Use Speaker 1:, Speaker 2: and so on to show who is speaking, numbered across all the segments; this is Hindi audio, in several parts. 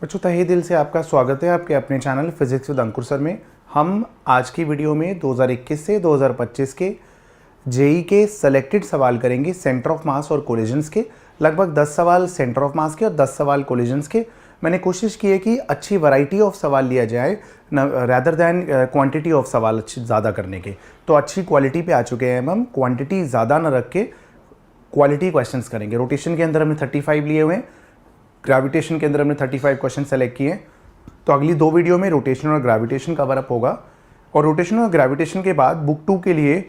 Speaker 1: बच्चों तहे दिल से आपका स्वागत है आपके अपने channel physics with Ankur sir में। हम आज की वीडियो में 2021 से 2025 के जेई के सेलेक्टेड सवाल करेंगे सेंटर ऑफ मास और कोलिजन्स के। लगभग 10 सवाल सेंटर ऑफ मास के और 10 सवाल कोलिजन्स के। मैंने कोशिश की है कि अच्छी वैरायटी ऑफ सवाल लिया जाए रैदर दैन क्वांटिटी ऑफ सवाल अच्छी ज़्यादा करने के। तो अच्छी क्वालिटी पे आ चुके हैं हम क्वांटिटी ज़्यादा न रख के क्वालिटी क्वेश्चंस करेंगे। रोटेशन के अंदर हमने 35 लिए हुए हैं, ग्रेविटेशन के अंदर हमने 35 क्वेश्चन सेलेक्ट किए। तो अगली दो वीडियो में रोटेशन और ग्रेविटेशन कवर अप होगा। और रोटेशन और ग्रेविटेशन के बाद बुक 2 के लिए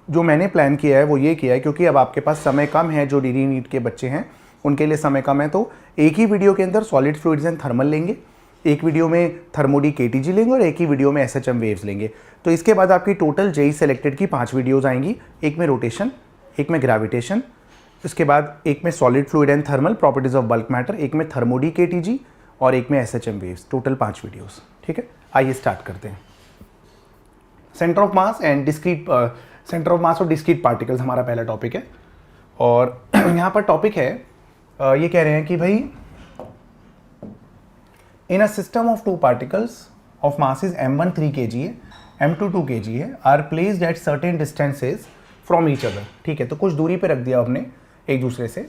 Speaker 1: जो मैंने प्लान किया है वो ये किया है, क्योंकि अब आपके पास समय कम है, जो डीडी नीट के बच्चे हैं उनके लिए समय कम है, तो एक ही वीडियो के अंदर सॉलिड फ्लूइड्स एंड थर्मल लेंगे, एक वीडियो में थर्मोडी केटीजी लेंगे और एक ही वीडियो में एसएचएम वेव्स लेंगे। तो इसके बाद आपकी टोटल जेई सेलेक्टेड की 5 वीडियोज़ आएंगी, एक में रोटेशन, एक में ग्रेविटेशन, इसके बाद एक में solid fluid and thermal properties of bulk matter, एक में थर्मोडी केटीजी और एक में एसएचएम वेव्स। Total 5 videos. ठीक है, आइए स्टार्ट करते हैं। Centre of mass and discrete centre of मास और डिस्क्रीट पार्टिकल्स हमारा पहला टॉपिक है। और यहाँ पर टॉपिक है ये कह रहे हैं कि भाई in a system of 2 particles of masses m1 3 kg है, m2 2 kg है, are placed at certain distances from each other. ठीक है, तो कुछ दूरी पे रख दिया आपने एक दूसरे से।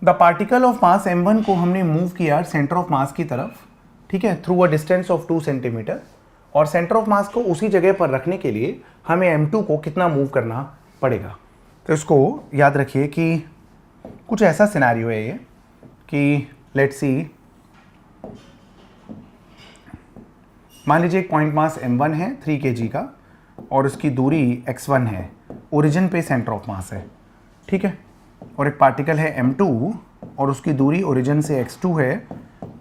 Speaker 1: The particle of mass m1 को हमने मूव किया सेंटर ऑफ मास की तरफ, ठीक है, through a distance of 2 centimetre. और सेंटर ऑफ मास को उसी जगह पर रखने के लिए हमें m2 को कितना मूव करना पड़ेगा। तो इसको याद रखिए कि कुछ ऐसा सिनेरियो है ये कि लेट्स सी, मान लीजिए एक पॉइंट मास m1 है 3 kg का और उसकी दूरी x1 है, ओरिजिन पे सेंटर ऑफ मास है, ठीक है। और एक पार्टिकल है m2 और उसकी दूरी ओरिजिन से x2 है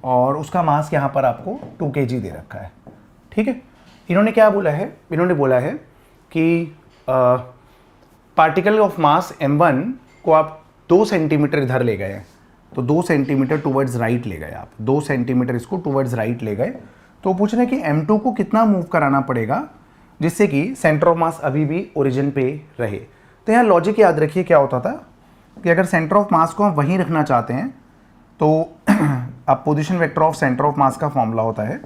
Speaker 1: और उसका मास यहाँ पर आपको 2 kg दे रखा है, ठीक है। इन्होंने क्या बोला है, इन्होंने बोला है कि पार्टिकल ऑफ मास m1 को आप 2 सेंटीमीटर इधर ले गए, तो 2 सेंटीमीटर टूवर्ड्स राइट ले गए आप, 2 सेंटीमीटर इसको टूवर्ड्स राइट ले गए। तो पूछ रहे हैं कि m2 को कितना मूव कराना पड़ेगा जिससे कि सेंटर ऑफ मास अभी भी ओरिजिन पे रहे। तो यहाँ लॉजिक याद रखिए क्या होता था कि अगर सेंटर ऑफ मास को हम वहीं रखना चाहते हैं तो अब position vector of centre of मास का फॉर्मूला होता है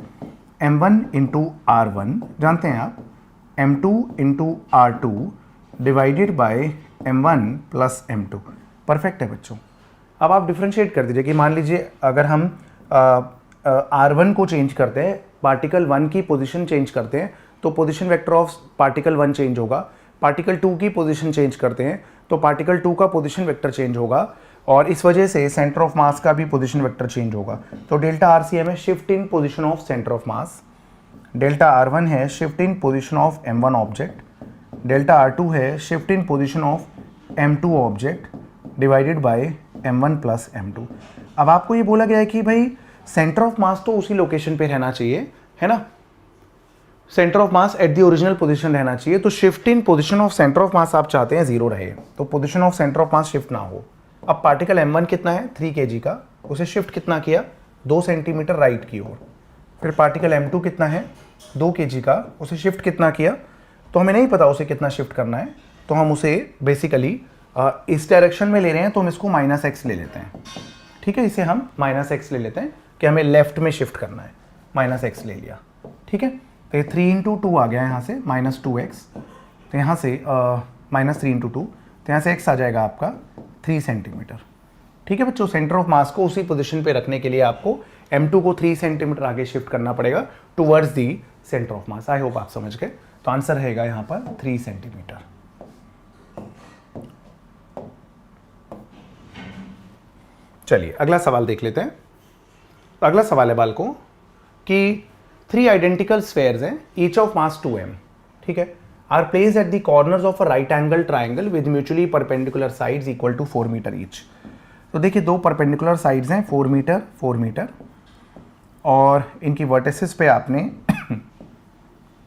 Speaker 1: m1 इंटू r1, जानते हैं आप, m2 into r2 divided by m1 plus m2। Perfect है बच्चों। अब आप डिफ्रेंशिएट कर दीजिए कि मान लीजिए अगर हम r1 को चेंज करते हैं, पार्टिकल 1 की पोजीशन चेंज करते हैं तो position vector of particle 1 change होगा। पार्टिकल 2 की पोजीशन चेंज करते हैं तो पार्टिकल 2 का पोजीशन वेक्टर चेंज होगा और इस वजह से सेंटर ऑफ मास का भी पोजीशन वेक्टर चेंज होगा। तो डेल्टा आरसीएम है shift in position of centre of mass, delta r1 है shift in position of m1 object, delta r2 है shift in position of m2 object divided by m1 plus m2। अब आपको ये बोला गया है कि भाई सेंटर ऑफ मास तो उसी लोकेशन पे रहना चाहिए, है ना, centre of mass at the original position रहना चाहिए। तो shift in position of centre of मास आप चाहते हैं 0 रहे, तो position of centre of mass shift ना हो। अब पार्टिकल m1 कितना है 3 kg का, उसे शिफ्ट कितना किया 2 सेंटीमीटर राइट की ओर। फिर पार्टिकल m2 कितना है 2 kg का, उसे शिफ्ट कितना किया, तो हमें नहीं पता उसे कितना शिफ्ट करना है, तो हम उसे बेसिकली इस डायरेक्शन में ले रहे हैं तो हम इसको -x ले लेते हैं, ठीक है। इसे हम -x ले लेते हैं कि हमें लेफ्ट में शिफ्ट करना है, -x ले लिया, ठीक है। तो ये 3 इंटू 2 आ गया यहाँ से -2x, तो यहाँ से -3 इंटू 2, तो यहाँ से x आ जाएगा आपका 3 सेंटीमीटर, ठीक है बच्चों। सेंटर ऑफ मास को उसी पोजीशन पे रखने के लिए आपको m2 को 3 सेंटीमीटर आगे शिफ्ट करना पड़ेगा towards the centre of mass. I hope आप समझ गए। तो आंसर रहेगा यहाँ पर 3 सेंटीमीटर। चलिए अगला सवाल देख लेते हैं। तो अगला सवाल है बालकों कि 3 आइडेंटिकल स्फेयर्स हैं, ईच ऑफ मास 2m, ठीक है, are placed at the corners of a right angle triangle with mutually perpendicular sides equal to 4 metre each. तो देखिए 2 परपेंडिकुलर साइड्स हैं 4 मीटर 4 मीटर, और इनकी वर्टिसेस पे आपने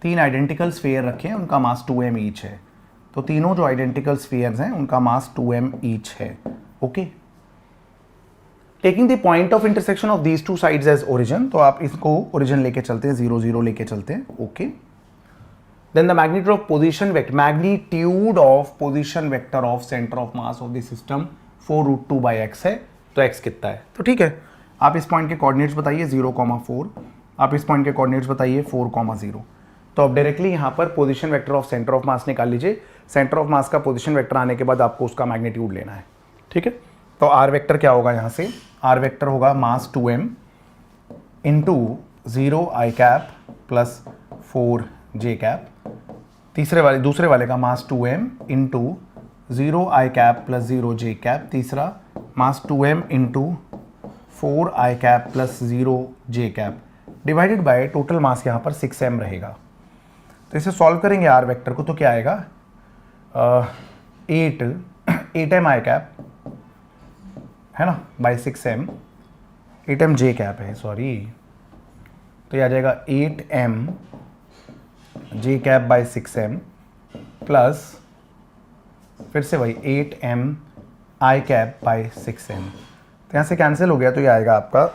Speaker 1: 3 आइडेंटिकल स्फेयर रखे हैं, उनका मास 2m ईच है। तो तीनों जो आइडेंटिकल स्फेयर्स हैं उनका मास 2m ईच है, okay. Taking the point of intersection of these 2 sides as origin, तो आप इसको ओरिजिन लेके चलते हैं, 0 0 लेके चलते हैं, okay. Then the magnitude of position vector, magnitude of position vector of centre of mass of the system 4√2/x है, तो x कितना है। तो ठीक है, आप इस पॉइंट के कोऑर्डिनेट्स बताइए 0,4, आप इस पॉइंट के कोऑर्डिनेट्स बताइए 4,0। तो अब डायरेक्टली यहाँ पर position vector of centre of मास निकाल लीजिए। सेंटर ऑफ मास का पोजीशन वेक्टर आने के बाद आपको उसका मैग्नीट्यूड लेना है, ठीक है। तो आर वेक्टर क्या होगा यहाँ से, आर वेक्टर होगा मास 2m into 0 i cap plus 4 j cap. दूसरे वाले का मास 2m into 0 i cap plus 0 j cap. तीसरा मास 2m into 4 i cap plus 0 j cap divided by total mass यहाँ पर 6m रहेगा। तो इसे सॉल्व करेंगे आर वेक्टर को तो क्या आएगा, 8m i कैप है ना by 6m, 8m j cap है सॉरी, तो ये आ जाएगा 8m j cap by 6m plus फिर से वही 8m i cap by 6m। तो यहाँ से कैंसिल हो गया, तो ये आएगा आपका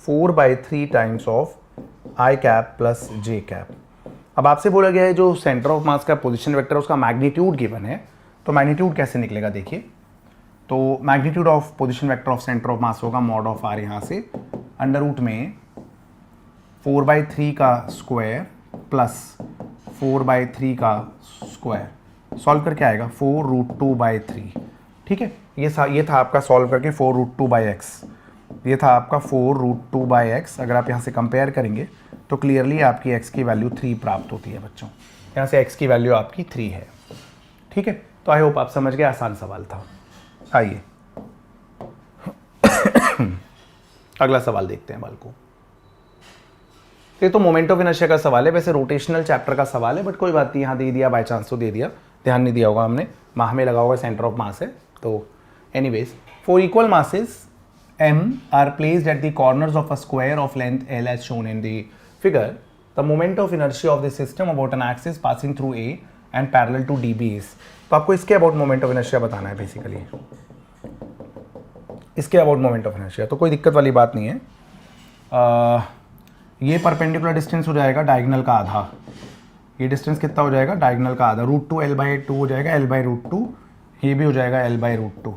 Speaker 1: 4/3 times of i cap plus j cap. अब आपसे बोला गया है जो सेंटर ऑफ मास का पोजीशन वेक्टर है उसका मैग्नीट्यूड गिवन है, तो मैग्नीट्यूड कैसे निकलेगा देखिए। तो magnitude of position vector of centre of मास होगा मॉड ऑफ आर, यहाँ से अंडर रूट में 4/3 का स्क्वायर प्लस 4/3 का स्क्वायर, सॉल्व करके आएगा 4√2/3, ठीक है। ये था आपका सॉल्व करके 4√2/x, ये था आपका 4√2/x। अगर आप यहाँ से कंपेयर करेंगे तो क्लियरली आपकी x की वैल्यू 3 प्राप्त होती है बच्चों, यहाँ से x की वैल्यू आपकी 3 है, ठीक है। तो आई होप आप समझ गए, आसान सवाल था। आइए अगला सवाल देखते हैं बालकों। ये तो मोमेंट ऑफ इनर्शिया का सवाल है, वैसे रोटेशनल चैप्टर का सवाल है, बट कोई बात नहीं, यहाँ दे दिया बाय चांस तो दे दिया, ध्यान नहीं दिया होगा हमने, माह में लगा होगा सेंटर ऑफ मास है। तो anyways, for equal masses m are placed at the corners of a square of length L as shown in the figure, the moment of inertia of the system about an axis passing through A and parallel to dB is। तो आपको इसके अबाउट मोमेंट ऑफ इनर्शिया बताना है बेसिकली, इसके अबाउट मोमेंट ऑफ इनर्शिया, तो कोई दिक्कत वाली बात नहीं है। ये परपेंडिकुलर डिस्टेंस हो जाएगा डायगोनल का आधा, ये डिस्टेंस कितना हो जाएगा, डायगोनल का आधा, √2 L/2 हो जाएगा, L/√2, ये भी हो जाएगा L/√2,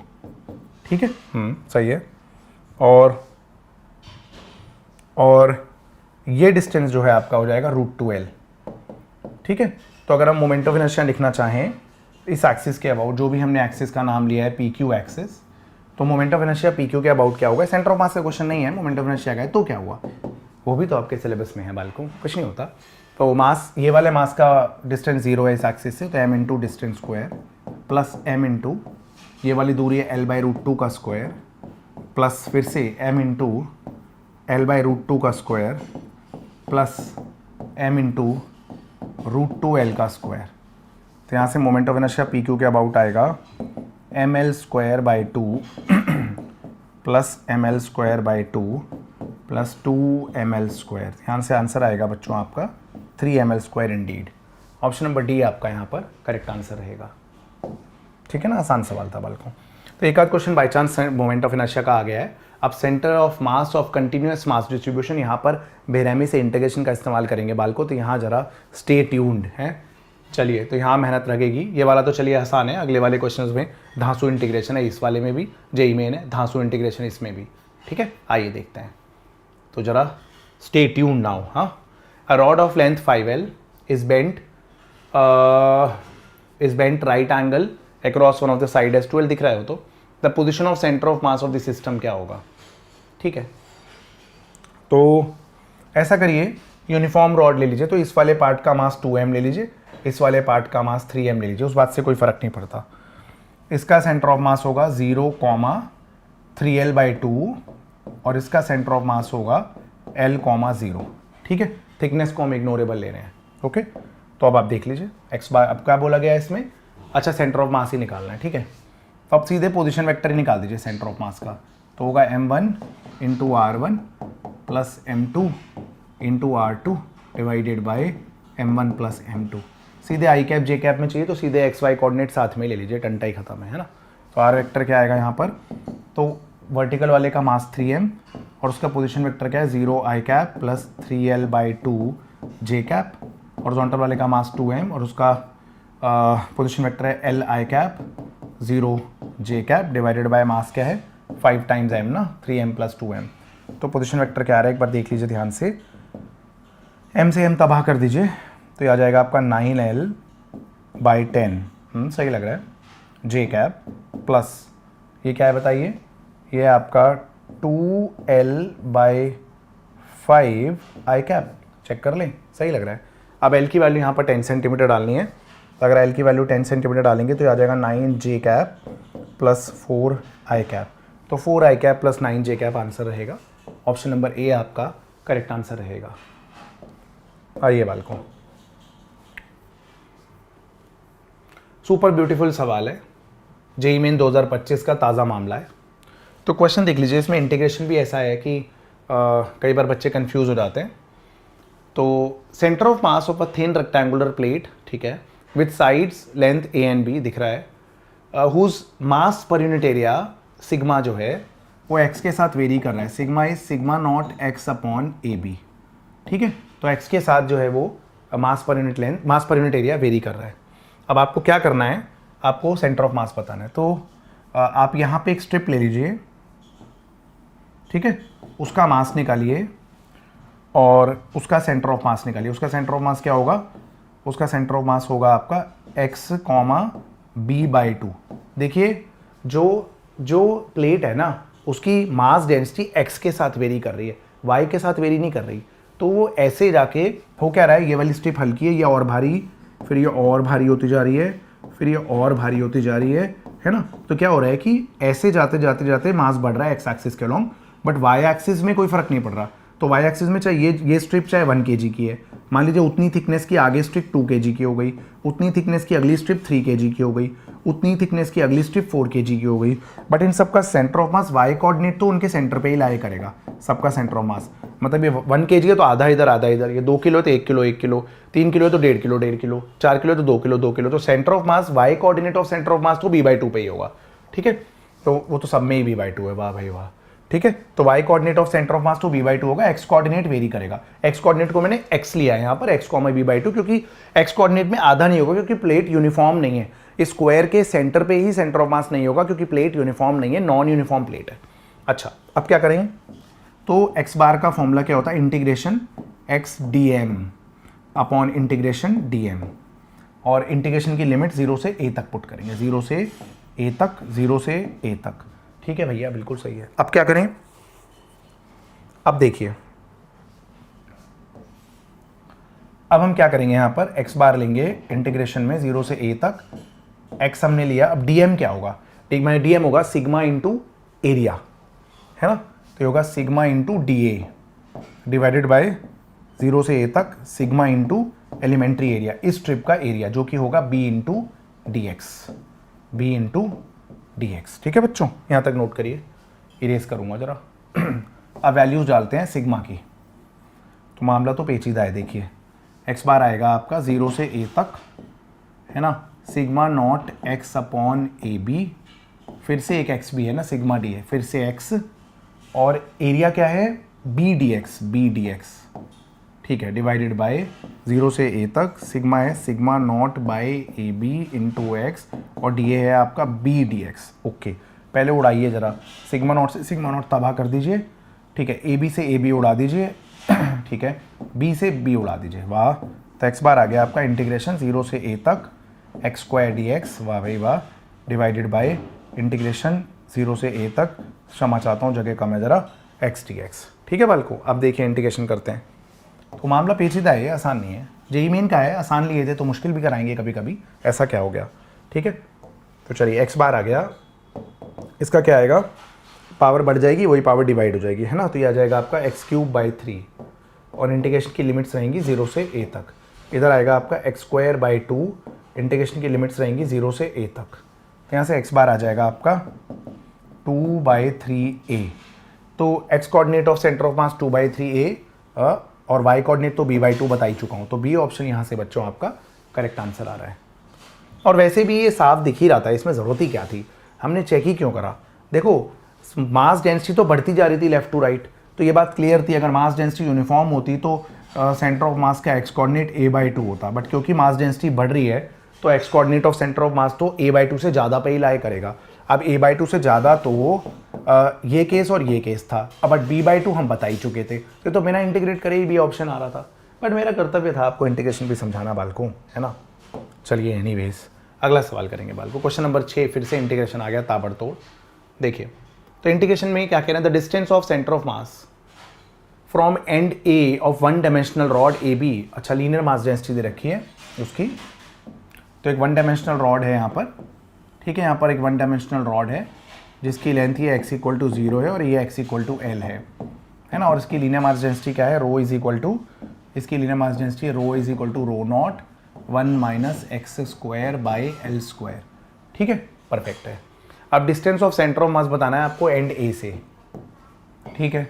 Speaker 1: ठीक है, सही है। और ये डिस्टेंस जो है आपका हो जाएगा √2L, ठीक है। तो अगर हम मोमेंट ऑफ इनर्शिया लिखना चाहें इस एक्सिस के अबाउट, जो भी हमने एक्सिस का नाम लिया है PQ एक्सिस, तो मोमेंट ऑफ इनर्शिया PQ के अबाउट क्या होगा। सेंटर ऑफ मास का क्वेश्चन नहीं है, मोमेंट ऑफ इनर्शिया का है, तो क्या हुआ, वो भी तो आपके सिलेबस में है बालकों, कुछ नहीं होता। तो मास, ये वाले मास का डिस्टेंस 0 है इस एक्सिस से, तो m into distance square plus m into ये वाली दूरी है L/√2 का स्क्वायर प्लस फिर से m इंटू L/√2 का square plus m into √2L का स्क्वायर। तो यहाँ से मोमेंट ऑफ इनर्शिया PQ के अबाउट आएगा mL²/2 plus mL²/2 plus 2mL²। यहाँ से आंसर आएगा बच्चों आपका 3mL² Indeed. Option number D आपका यहाँ पर करेक्ट आंसर रहेगा, ठीक है ना, आसान सवाल था बालकों। तो एक आध question by chance moment of inertia का आ गया है। अब centre of mass of continuous mass distribution, यहाँ पर बेरहमी से इंटीग्रेशन का इस्तेमाल करेंगे बालकों, तो यहाँ जरा स्टे ट्यून्ड है। चलिए, तो यहाँ मेहनत लगेगी, ये वाला तो चलिए आसान है, अगले वाले क्वेश्चंस में धांसू इंटीग्रेशन है, इस वाले में भी जेईई मेन है, धांसू इंटीग्रेशन इसमें भी, ठीक है। आइए देखते हैं, तो जरा स्टे ट्यून्ड नाउ। हाँ, a rod of length 5L is bent right angle across one of the side edge 12 दिख रहा है, तो the position of centre of mass of the system क्या होगा, ठीक है। तो ऐसा करिए, यूनिफॉर्म रॉड ले लीजिए, तो इस वाले पार्ट का मास 2m ले लीजिए, इस वाले पार्ट का मास 3m ले लीजिए, उस बात से कोई फर्क नहीं पड़ता। इसका सेंटर ऑफ मास होगा 0,3L/2 और इसका सेंटर ऑफ मास होगा L,0, ठीक है। थिकनेस को हम इग्नोरेबल ले रहे हैं, ओके। तो अब आप देख लीजिए x बार, अब क्या बोला गया है इसमें, अच्छा सेंटर ऑफ मास ही निकालना है, ठीक है। तो अब सीधे पोजीशन वेक्टर ही निकाल दीजिए सेंटर ऑफ मास का, तो होगा m1 into r1 plus m2 into r2 divided by m1 plus m2। सीधे आई कैप जे कैप में चाहिए तो सीधे xy कोऑर्डिनेट साथ में ले लीजिए, टंटा ही खत्म है ना। तो r वेक्टर क्या आएगा यहाँ पर, तो वर्टिकल वाले का मास 3m और उसका पोजीशन वेक्टर क्या है 0 i cap plus 3L/2 j cap, horizontal वाले का मास 2m और उसका पोजीशन वेक्टर है L i cap 0 j cap divided by mass क्या है 5 टाइम्स m ना, 3m + 2m। तो पोजीशन वेक्टर क्या आ रहा है एक बार देख लीजिए ध्यान से, m से m तबाह कर दीजिए तो ये आ जाएगा आपका 9l/10, सही लग रहा है, j कैप प्लस ये क्या है बताइए, ये आपका 2l/5 i कैप, चेक कर लें, सही लग रहा है। अब l की वैल्यू यहाँ पर 10 सेंटीमीटर डालनी है, तो अगर l की वैल्यू 10 सेंटीमीटर डालेंगे तो ये आ जाएगा 9j cap plus 4i cap. तो 4i cap plus 9j cap answer रहेगा, ऑप्शन नंबर ए आपका करेक्ट आंसर रहेगा। आइए बालकों, सुपर ब्यूटीफुल सवाल है, जेईई मेन 2025 का ताज़ा मामला है। तो क्वेश्चन देख लीजिए, इसमें इंटीग्रेशन भी ऐसा है कि कई बार बच्चे कंफ्यूज हो जाते हैं। तो centre of mass of a thin rectangular plate, ठीक है, with sides length a and b दिख रहा है, whose mass per unit area sigma जो है वो x के साथ वेरी कर रहा है, sigma is sigma naught x upon a b, ठीक है। तो x के साथ जो है वो मास पर यूनिट लेंथ, मास पर यूनिट एरिया वेरी कर रहा है। अब आपको क्या करना है, आपको सेंटर ऑफ मास बताना है। तो आप यहाँ पे एक स्ट्रिप ले लीजिए, ठीक है, उसका मास निकालिए और उसका सेंटर ऑफ मास निकालिए। उसका सेंटर ऑफ मास क्या होगा, उसका सेंटर ऑफ मास होगा आपका x, b/2। देखिए जो प्लेट है ना उसकी मास डेंसिटी x के साथ वेरी कर रही है, y के साथ वेरी नहीं कर रही। तो वो ऐसे जाके हो क्या रहा है, ये वाली स्ट्रिप हल्की है, ये और भारी, फिर ये और भारी होती जा रही है, फिर ये और भारी होती जा रही है ना। तो क्या हो रहा है कि ऐसे जाते जाते जाते मास बढ़ रहा है एक्स एक्सिस के अलोंग, बट वाई एक्सिस में कोई फर्क नहीं पड़ रहा। तो वाई एक्सिस में चाहे ये स्ट्रिप चाहे 1 kg की है, मान लीजिए उतनी थिकनेस की आगे स्ट्रिप 2 kg की हो गई, उतनी थिकनेस की अगली स्ट्रिप 3 kg की हो गई, उतनी थिकनेस की अगली स्ट्रिप 4 kg की हो गई, बट इन सबका centre of mass y coordinate तो उनके सेंटर पे ही लाया करेगा, सबका सेंटर ऑफ मास। मतलब ये 1 kg है तो आधा इधर आधा इधर, ये 2 किलो है तो 1 किलो 1 किलो, 3 किलो है तो 1.5 किलो 1.5 किलो, 4 किलो है तो 2 किलो 2 किलो। तो centre of mass y coordinate of centre of mass तो b/2 पे ही होगा, ठीक है। तो वो तो सब में ही b/2 है, वाह भाई वाह, ठीक है। तो y coordinate of centre of mass तो b/2 होगा, x कोऑर्डिनेट वेरी करेगा। x कोऑर्डिनेट को मैंने x लिया है यहाँ पर, x, b/2, क्योंकि x कोऑर्डिनेट में आधा नहीं होगा क्योंकि प्लेट यूनिफॉर्म नहीं है। इस स्क्वायर के सेंटर पे ही सेंटर ऑफ मास नहीं होगा क्योंकि प्लेट यूनिफॉर्म नहीं है, नॉन यूनिफॉर्म प्लेट है। अच्छा, अब क्या करेंगे, तो x बार का फॉर्मूला क्या होता है, integration x dm upon integration dm, और इंटीग्रेशन की लिमिट 0 से a तक पुट करेंगे, 0 से a तक, 0 से a तक, ठीक है भैया, बिल्कुल सही है। अब क्या करें, अब देखिए, अब हम क्या करेंगे, यहां पर x बार लेंगे इंटीग्रेशन में 0 से a तक, x हमने लिया। अब dm क्या होगा, dm होगा सिग्मा इंटू एरिया, है ना। तो होगा sigma into DA divided by 0 से a तक सिग्मा इंटू एलिमेंट्री एरिया, इस स्ट्रिप का एरिया जो कि होगा b इंटू dx, ठीक है बच्चों, यहाँ तक नोट करिए, इरेज करूँगा जरा। अब वैल्यूज डालते हैं सिग्मा की, तो मामला तो पेचीदा है। देखिए x बार आएगा आपका 0 से a तक, है ना, sigma naught x upon a b, फिर से एक x भी है ना, सिग्मा डी है, फिर से x, और एरिया क्या है b dx, ठीक है, डिवाइडेड बाय 0 से a तक सिग्मा है sigma naught by a b into x, और डी है आपका b dx। ओके, पहले उड़ाइए जरा, सिग्मा नॉट से सिग्मा नॉट तबाह कर दीजिए, ठीक है, ए बी से ए बी उड़ा दीजिए, ठीक है, b से b उड़ा दीजिए, वाह। तो x बार आ गया आपका इंटीग्रेशन 0 से a तक x स्क्वायर dx, वाह भाई वाह, डिवाइडेड बाय इंटीग्रेशन 0 से a तक, क्षमा चाहता हूँ जगह कम है जरा, x dx, ठीक है बालको। अब देखिए इंटीग्रेशन करते हैं, तो मामला पेचीदा है, आसान नहीं है, जेईई मेन का है, आसान लिए थे तो मुश्किल भी कराएंगे कभी कभी, ऐसा क्या हो गया, ठीक है। तो चलिए x बार आ गया, इसका क्या आएगा, पावर बढ़ जाएगी, वही पावर डिवाइड हो जाएगी, है ना। तो ये आ जाएगा आपका x³/3, और इंटीग्रेशन की लिमिट्स रहेंगी 0 से a तक। इधर आएगा आपका x²/2, इंटीग्रेशन की लिमिट्स रहेंगी 0 से a तक। तो यहाँ से x बार आ जाएगा आपका 2/3a। तो x coordinate of centre of mass 2/3a, और y कोऑर्डिनेट तो b/2 बता ही चुका हूँ, तो b ऑप्शन यहाँ से बच्चों आपका करेक्ट आंसर आ रहा है। और वैसे भी ये साफ दिख ही रहा था, इसमें ज़रूरत ही क्या थी, हमने चेक ही क्यों करा। देखो मास डेंसिटी तो बढ़ती जा रही थी लेफ्ट टू राइट, तो ये बात क्लियर थी, अगर मास डेंसिटी यूनिफॉर्म होती तो सेंटर ऑफ मास का x कोऑर्डिनेट a/2 होता, बट क्योंकि मास डेंसिटी बढ़ रही है तो x coordinate of centre of mass तो a/2 से ज़्यादा पे ही लाया करेगा। अब a/2 से ज़्यादा तो ये केस और ये केस था, अब बट b/2 हम बता ही चुके थे, तो बिना इंटीग्रेट करे ही बी ऑप्शन आ रहा था, बट मेरा कर्तव्य था आपको इंटीग्रेशन भी समझाना बालकों, है ना। चलिए एनीवेज अगला सवाल करेंगे बालकों। क्वेश्चन नंबर 6 फिर से इंटीग्रेशन आ गया ताबड़तोड़। देखिए तो इंटीग्रेशन में क्या कह रहे हैं, the distance of centre of mass from end a of one dimensional rod a b. अच्छा लीनियर मास डेंसिटी दे रखी है उसकी, तो एक वन डायमेंशनल रॉड है यहाँ पर, ठीक है। यहाँ पर एक वन डायमेंशनल रॉड है जिसकी लेंथ ये x इक्वल टू 0 है और ये x इक्वल टू एल है ना। और इसकी लीनियर मास डेंसिटी क्या है, रो इज इक्वल टू, इसकी लीनियर मास डेंसिटी है rho is equal to rho not 1 minus x square by l square, ठीक है, परफेक्ट है। अब distance of centre of mass बताना है आपको एंड ए से, ठीक है,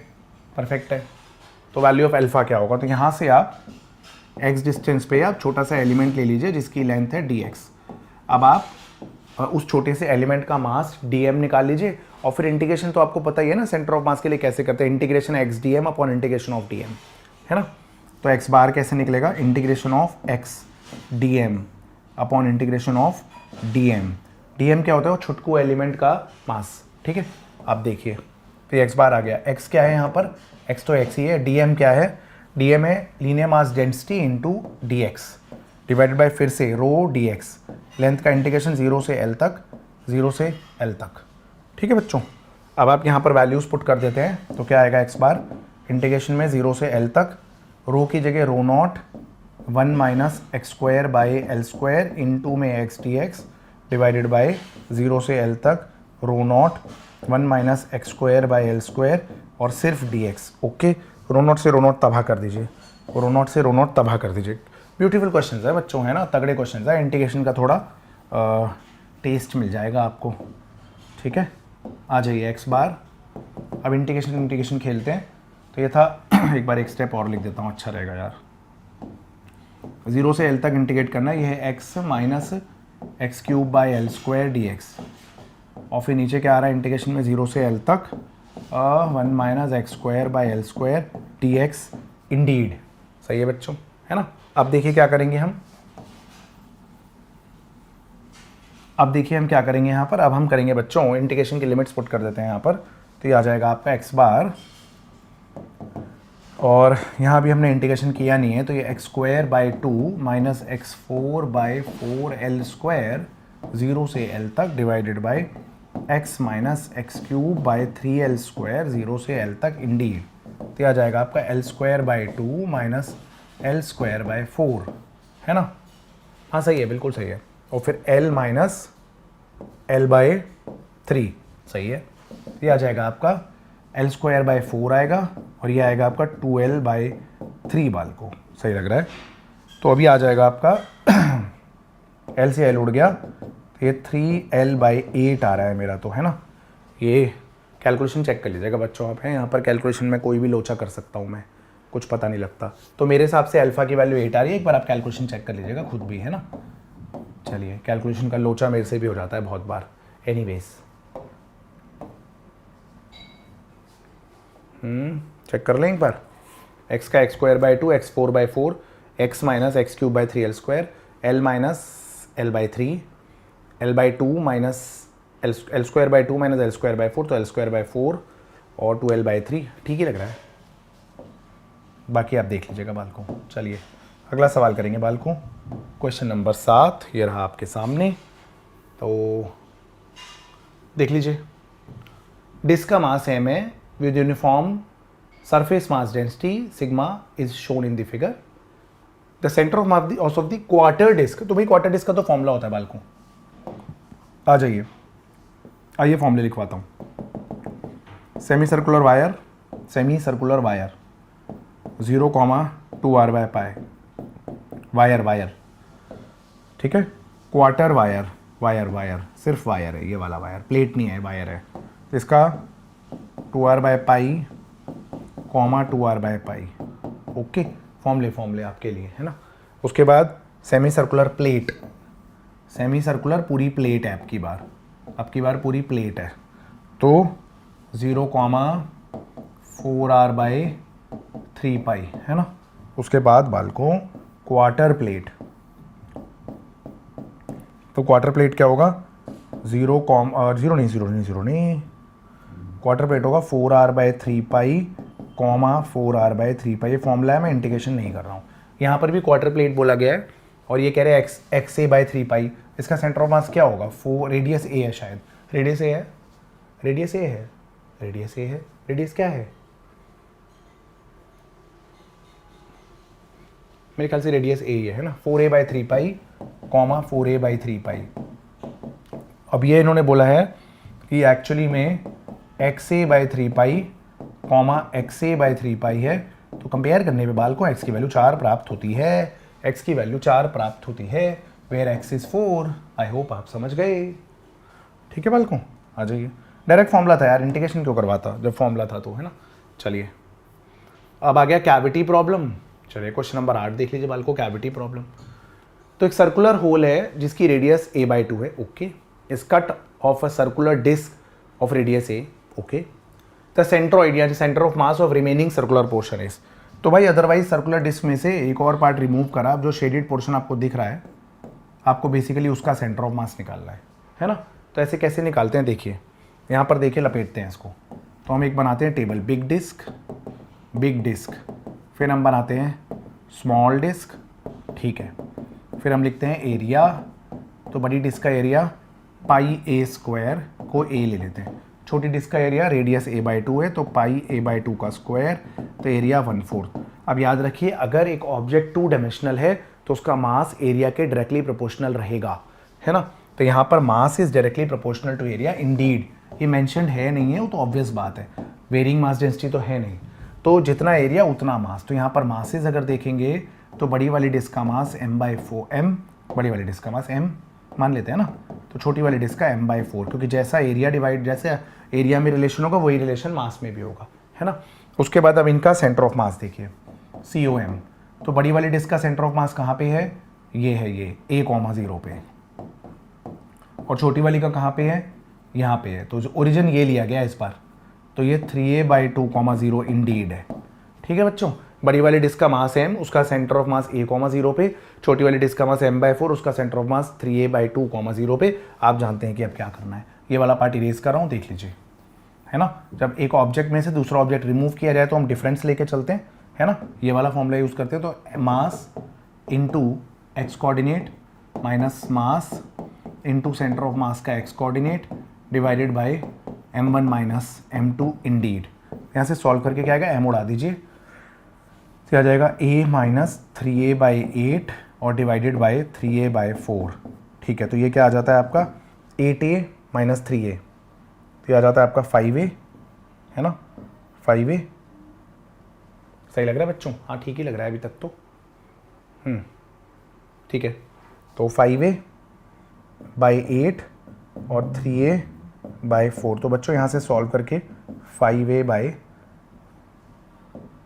Speaker 1: परफेक्ट है। तो वैल्यू ऑफ अल्फा क्या होगा, तो यहाँ से आप x डिस्टेंस पे आप छोटा सा एलिमेंट ले लीजिए जिसकी लेंथ है dx। अब आप उस छोटे से एलिमेंट का मास dm निकाल लीजिए, और फिर इंटीग्रेशन तो आपको पता ही है ना सेंटर ऑफ मास के लिए कैसे करते हैं, integration x dm upon integration of dm, है ना। तो x बार कैसे निकलेगा, integration of x dm upon integration of dm। dm क्या होता है, वो छुटकू एलिमेंट का मास, ठीक है। आप देखिए तो x बार आ गया, x क्या है यहाँ पर, x तो x ही है, dm क्या है, dm है linear mass density into dx divided by फिर से रो dx, लेंथ का इंटीग्रेशन 0 से l तक, 0 से l तक, ठीक है बच्चों। अब आप यहाँ पर वैल्यूज पुट कर देते हैं तो क्या आएगा, x बार इंटीग्रेशन में 0 से l तक, रो की जगह rho not 1 minus x square by l square into में x dx डिवाइडेड बाई 0 से l तक rho not 1 minus x square by l square और सिर्फ dx। ओके, रो नॉट से रो नॉट तबाह कर दीजिए, रो नॉट से रो नॉट तबाह कर दीजिए। ब्यूटीफुल क्वेश्चन है बच्चों, है ना, तगड़े क्वेश्चन है, इंटीग्रेशन का थोड़ा टेस्ट मिल जाएगा आपको, ठीक है। आ जाइए x बार, अब इंटीग्रेशन खेलते हैं। तो ये था एक बार एक स्टेप और लिख देता हूँ, अच्छा रहेगा यार। 0 से l तक इंटीग्रेट करना, ये है x minus x cube by l square dx, और फिर नीचे क्या आ रहा है इंटीग्रेशन में 0 से l तक 1 minus x square by l square dx Indeed, सही है बच्चों, है ना। अब देखिए क्या करेंगे हम, अब देखिए हम क्या करेंगे यहाँ पर, अब हम करेंगे बच्चों इंटीग्रेशन की लिमिट्स पुट कर देते हैं यहाँ पर, तो ये आ जाएगा आपका x बार, और यहाँ भी हमने इंटीग्रेशन किया नहीं है, तो ये x square by 2 minus x 4 by 4 L square 0 से l तक divided by x minus x cube by 3l square 0 से l तक इंडीड, तो आ जाएगा आपका l square by 2 minus l square by 4, है ना। हाँ सही है, बिल्कुल सही है, और फिर l माइनस l बाई 3, सही है। ये आ जाएगा आपका l स्क्वायर बाई 4 आएगा, और ये आएगा आपका 2l बाई 3 बाल को, सही लग रहा है। तो अभी आ जाएगा आपका l से l उड़ गया, तो ये 3l बाई 8 आ रहा है मेरा, तो है ना। ये कैलकुलेशन चेक कर लीजिएगा बच्चों आप, हैं यहाँ पर कैलकुलेशन में कोई भी लोचा कर सकता हूँ मैं, कुछ पता नहीं लगता। तो मेरे हिसाब से अल्फा की वैल्यू 8 आ रही है, एक बार आप कैलकुलेशन चेक कर लीजिएगा खुद भी, है ना। चलिए कैलकुलेशन का लोचा मेरे से भी हो जाता है बहुत बार, एनीवेज चेक कर लें एक बार। x का x square by 2, x 4 by 4, x minus x cube by 3l square, l minus l by 3, l by 2 minus l square by 2 minus l square by 4, तो l स्क्वायर बाई 4 और 2l बाई 3, ठीक ही लग रहा है। बाकी आप देख लीजिएगा बालकों। चलिए अगला सवाल करेंगे बालकों, क्वेश्चन नंबर 7 ये रहा आपके सामने, तो देख लीजिए। डिस्क का मास m है with uniform surface mass density sigma is shown in the figure, the centre of mass of the quarter disc. तो भाई क्वार्टर डिस्क का तो फॉर्मूला होता है बालकों, आ जाइए, आइए फॉर्मूले लिखवाता हूँ। Semi circular wire 0,2r by pi, wire, ठीक है। क्वार्टर वायर सिर्फ वायर है, ये वाला वायर, प्लेट नहीं है, वायर है। इसका 2r by pi, 2r by pi, okay. फॉर्मूले आपके लिए, है ना। उसके बाद सेमी सर्कुलर पूरी प्लेट है आपकी बार पूरी प्लेट है, तो 0,4r बाई 3 पाई, है ना। उसके बाद बालकों क्वार्टर प्लेट, तो क्वार्टर प्लेट क्या होगा, जीरो नहीं, क्वार्टर प्लेट होगा 4r/3π, 4r/3π। ये फॉर्मूला है, मैं इंटीग्रेशन नहीं कर रहा हूँ। यहाँ पर भी क्वार्टर प्लेट बोला गया है और ये कह रहे हैं XA/3π। इसका सेंटर ऑफ मास क्या होगा? 4, रेडियस A है शायद, रेडियस A है, रेडियस A है, रेडियस A है, रेडियस क्या है? मेरे ख्याल से रेडियस A ही है ना, 4a/3π, 4a/3π। अब ये इन्होंने बोला है कि एक्चुअली में XA/3π, XA/3π है, तो कंपेयर करने पे बाल को x की वैल्यू 4 प्राप्त होती है, x की वैल्यू 4 प्राप्त होती है, where x is 4। I hope आप समझ गए। ठीक है बाल को, आ जाइए। डायरेक्ट फॉर्मूला था यार, इंटीग्रेशन क्यों करवाता जब फॉर्मूला था तो, है ना। चलिए अब आ गया कैविटी प्रॉब्लम। चलिए क्वेश्चन नंबर 8 देख लीजिए बाल को, कैविटी प्रॉब्लम। तो एक सर्कुलर होल है जिसकी रेडियस a/2 है, okay. Is cut off a circular disc of radius a, okay. The centroid या centre of mass of remaining circular portion is. तो भाई अदरवाइज सर्कुलर डिस्क में से एक और पार्ट रिमूव करा, जो शेडेड पोर्शन आपको दिख रहा है, आपको बेसिकली उसका सेंटर ऑफ मास निकालना है ना। तो ऐसे कैसे निकालते हैं देखिए, यहाँ पर देखिए लपेटते हैं इसको। तो हम एक बनाते हैं टेबल, बिग डिस्क, फिर हम बनाते हैं स्मॉल डिस्क, ठीक है। फिर हम लिखते हैं एरिया, तो बड़ी डिस्क का एरिया πa² को a ले लेते हैं। छोटी डिस्क का एरिया रेडियस a/2 है, तो πa/2 का स्क्वायर, तो एरिया 1/4। अब याद रखिए, अगर एक ऑब्जेक्ट 2 डायमेंशनल है तो उसका मास एरिया के डायरेक्टली प्रोपोर्शनल रहेगा, है ना। तो यहाँ पर mass is directly proportional to area. Indeed ये मेंशन्ड है नहीं है, वो तो ऑब्वियस बात है, वेरिंग मास डेंसिटी तो है नहीं, तो जितना एरिया उतना मास। तो यहाँ पर मासेस अगर देखेंगे तो बड़ी वाली डिस्क का मास m/4, बड़ी वाली डिस्क का मास m मान लेते हैं ना, तो छोटी वाली डिस्क का m/4, क्योंकि जैसा एरिया डिवाइड, जैसे एरिया में रिलेशन होगा वही रिलेशन मास में भी होगा, है ना। उसके बाद अब इनका सेंटर ऑफ मास देखिए, COM। तो बड़ी वाली डिस्क का सेंटर ऑफ मास कहाँ पे है? ये है, ये a,0 पे। और छोटी वाली का कहाँ पे है? यहाँ पे है। तो जो ओरिजिन ये लिया गया इस बार, तो ये 3a/2,0 इंडीड है। ठीक है बच्चों, बड़ी वाली डिस्क का मास m, उसका सेंटर ऑफ मास a,0 पे। छोटी वाली डिस्क का मास m/4, उसका सेंटर ऑफ मास 3a/2,0 पे। आप जानते हैं कि अब क्या करना है। ये वाला पार्ट इरेज कर रहा हूँ, देख लीजिए, है ना। जब एक ऑब्जेक्ट में से दूसरा ऑब्जेक्ट रिमूव किया जाए तो हम डिफरेंस लेके चलते हैं, है ना। ये वाला फॉर्मूला यूज करते हैं, तो mass into x coordinate minus mass into centre of मास का x coordinate divided by m1 minus m2 Indeed. यहाँ से सॉल्व करके क्या आएगा, m उड़ा दीजिए, तो आ जाएगा a माइनस 3a/8 और डिवाइडेड बाय 3a/4। ठीक है, तो ये क्या आ जाता है आपका 8a माइनस 3a, तो ये आ जाता है आपका 5a, है ना, 5a। सही लग रहा है बच्चों? हाँ ठीक ही लग रहा है अभी तक तो। ठीक है, तो 5a/8 और 3a/4। तो बच्चों यहाँ से सॉल्व करके 5a/,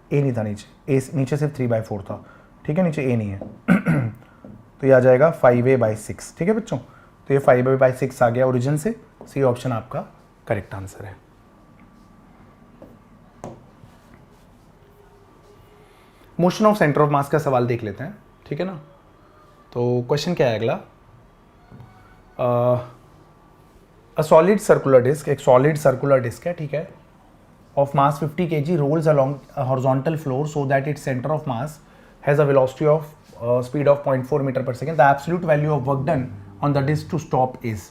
Speaker 1: a नहीं था नीचे, a नीचे सिर्फ 3/4 था, ठीक है, नीचे a नहीं है। तो ये आ जाएगा 5a/6। ठीक है बच्चों, तो ये 5a/6 आ गया ओरिजिन से। सी ऑप्शन आपका करेक्ट आंसर है। मोशन ऑफ सेंटर ऑफ मास का सवाल देख लेते हैं, ठीक है ना। तो क्वेश्चन क्या है अगला, अ सॉलिड सर्कुलर डिस्क, एक सॉलिड सर्कुलर डिस्क है, ठीक है, of mass 50 kg rolls along horizontal floor so that it's centre of mass has a velocity of speed of 0.4 metre per second. The absolute value of work done on the disc to stop is.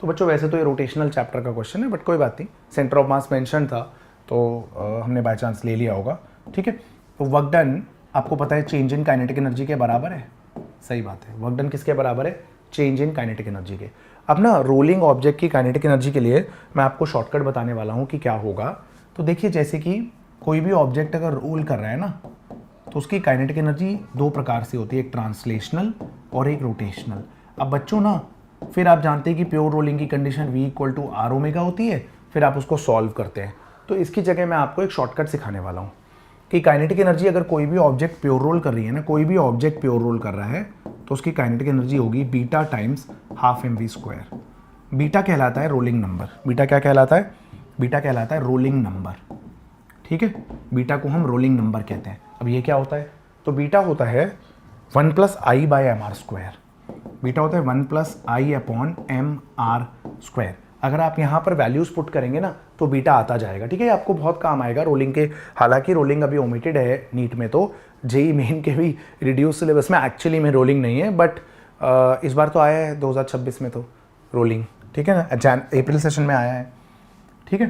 Speaker 1: तो बच्चों वैसे तो ये रोटेशनल चैप्टर का क्वेश्चन है, बट कोई बात नहीं, सेंटर ऑफ मास मेंशन था तो हमने बाय चांस ले लिया होगा, ठीक है। तो वर्क डन आपको पता है चेंज इन काइनेटिक एनर्जी के बराबर है, सही बात है, वर्क डन किसके बराबर है, चेंज इन काइनेटिक एनर्जी के। अब ना रोलिंग ऑब्जेक्ट की काइनेटिक एनर्जी के लिए मैं आपको शॉर्टकट बताने वाला हूँ कि क्या होगा। तो देखिए, जैसे कि कोई भी ऑब्जेक्ट अगर रोल कर रहा है ना, तो उसकी काइनेटिक एनर्जी दो प्रकार से होती है, एक ट्रांसलेशनल और एक रोटेशनल। अब बच्चों ना, फिर आप जानते हैं कि प्योर रोलिंग की कंडीशन V = R⍵ होती है, फिर आप उसको सॉल्व करते हैं। तो इसकी जगह मैं आपको एक शॉर्टकट सिखाने वाला हूँ कि काइनेटिक एनर्जी अगर कोई भी ऑब्जेक्ट प्योर रोल कर रही है ना, कोई भी ऑब्जेक्ट प्योर रोल कर रहा है, तो उसकी काइनेटिक एनर्जी होगी बीटा टाइम्स ½ mv²। बीटा कहलाता है रोलिंग नंबर। बीटा क्या कहलाता है? बीटा कहलाता है रोलिंग नंबर, ठीक है। बीटा को हम रोलिंग नंबर कहते हैं। अब ये क्या होता है? तो बीटा होता है 1 + I/mr²। बीटा होता है 1 प्लस आई अपॉन एम आर स्क्वायर। अगर आप यहाँ पर वैल्यूज पुट करेंगे ना तो बीटा आता जाएगा, ठीक है। आपको बहुत काम आएगा रोलिंग के, हालांकि रोलिंग अभी ओमिटेड है नीट में, तो जेई मेन के भी रिड्यूस सिलेबस में एक्चुअली में रोलिंग नहीं है, बट इस बार तो आया है 2026 में तो रोलिंग, ठीक है ना, अप्रैल सेशन में आया है, ठीक है।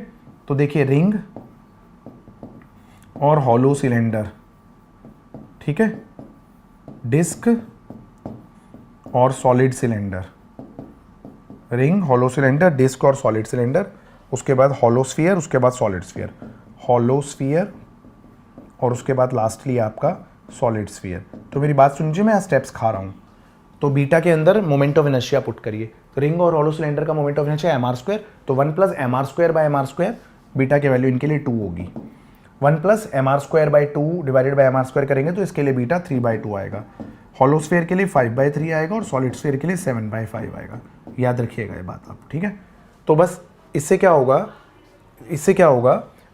Speaker 1: तो देखिए रिंग और हॉलो सिलेंडर, ठीक है, डिस्क और solid cylinder, ring, hollow cylinder, disc और सॉलिड सिलेंडर, उसके बाद हॉलोस्फीयर, उसके बाद सॉलिड स्फीयर, हॉलोस्फीयर और उसके बाद लास्टली आपका सॉलिड स्फीयर। तो मेरी बात सुनिए, मैं स्टेप्स खा रहा हूँ। तो बीटा के अंदर मोमेंट ऑफ इनर्शिया पुट करिए, तो रिंग और हॉलो सिलेंडर का moment of inertia m r square, तो 1 plus m r square by m r square, beta की वैल्यू इनके लिए 2 होगी। 1 plus m r square by 2 divided by m r square करेंगे तो इसके लिए बीटा 3/2 आएगा, हॉलोस्फीयर के लिए 5/3 आएगा और सॉलिड स्फीयर के लिए 7/5 आएगा। याद रखिएगा ये बात आप, ठीक है। तो बस इससे क्या होगा,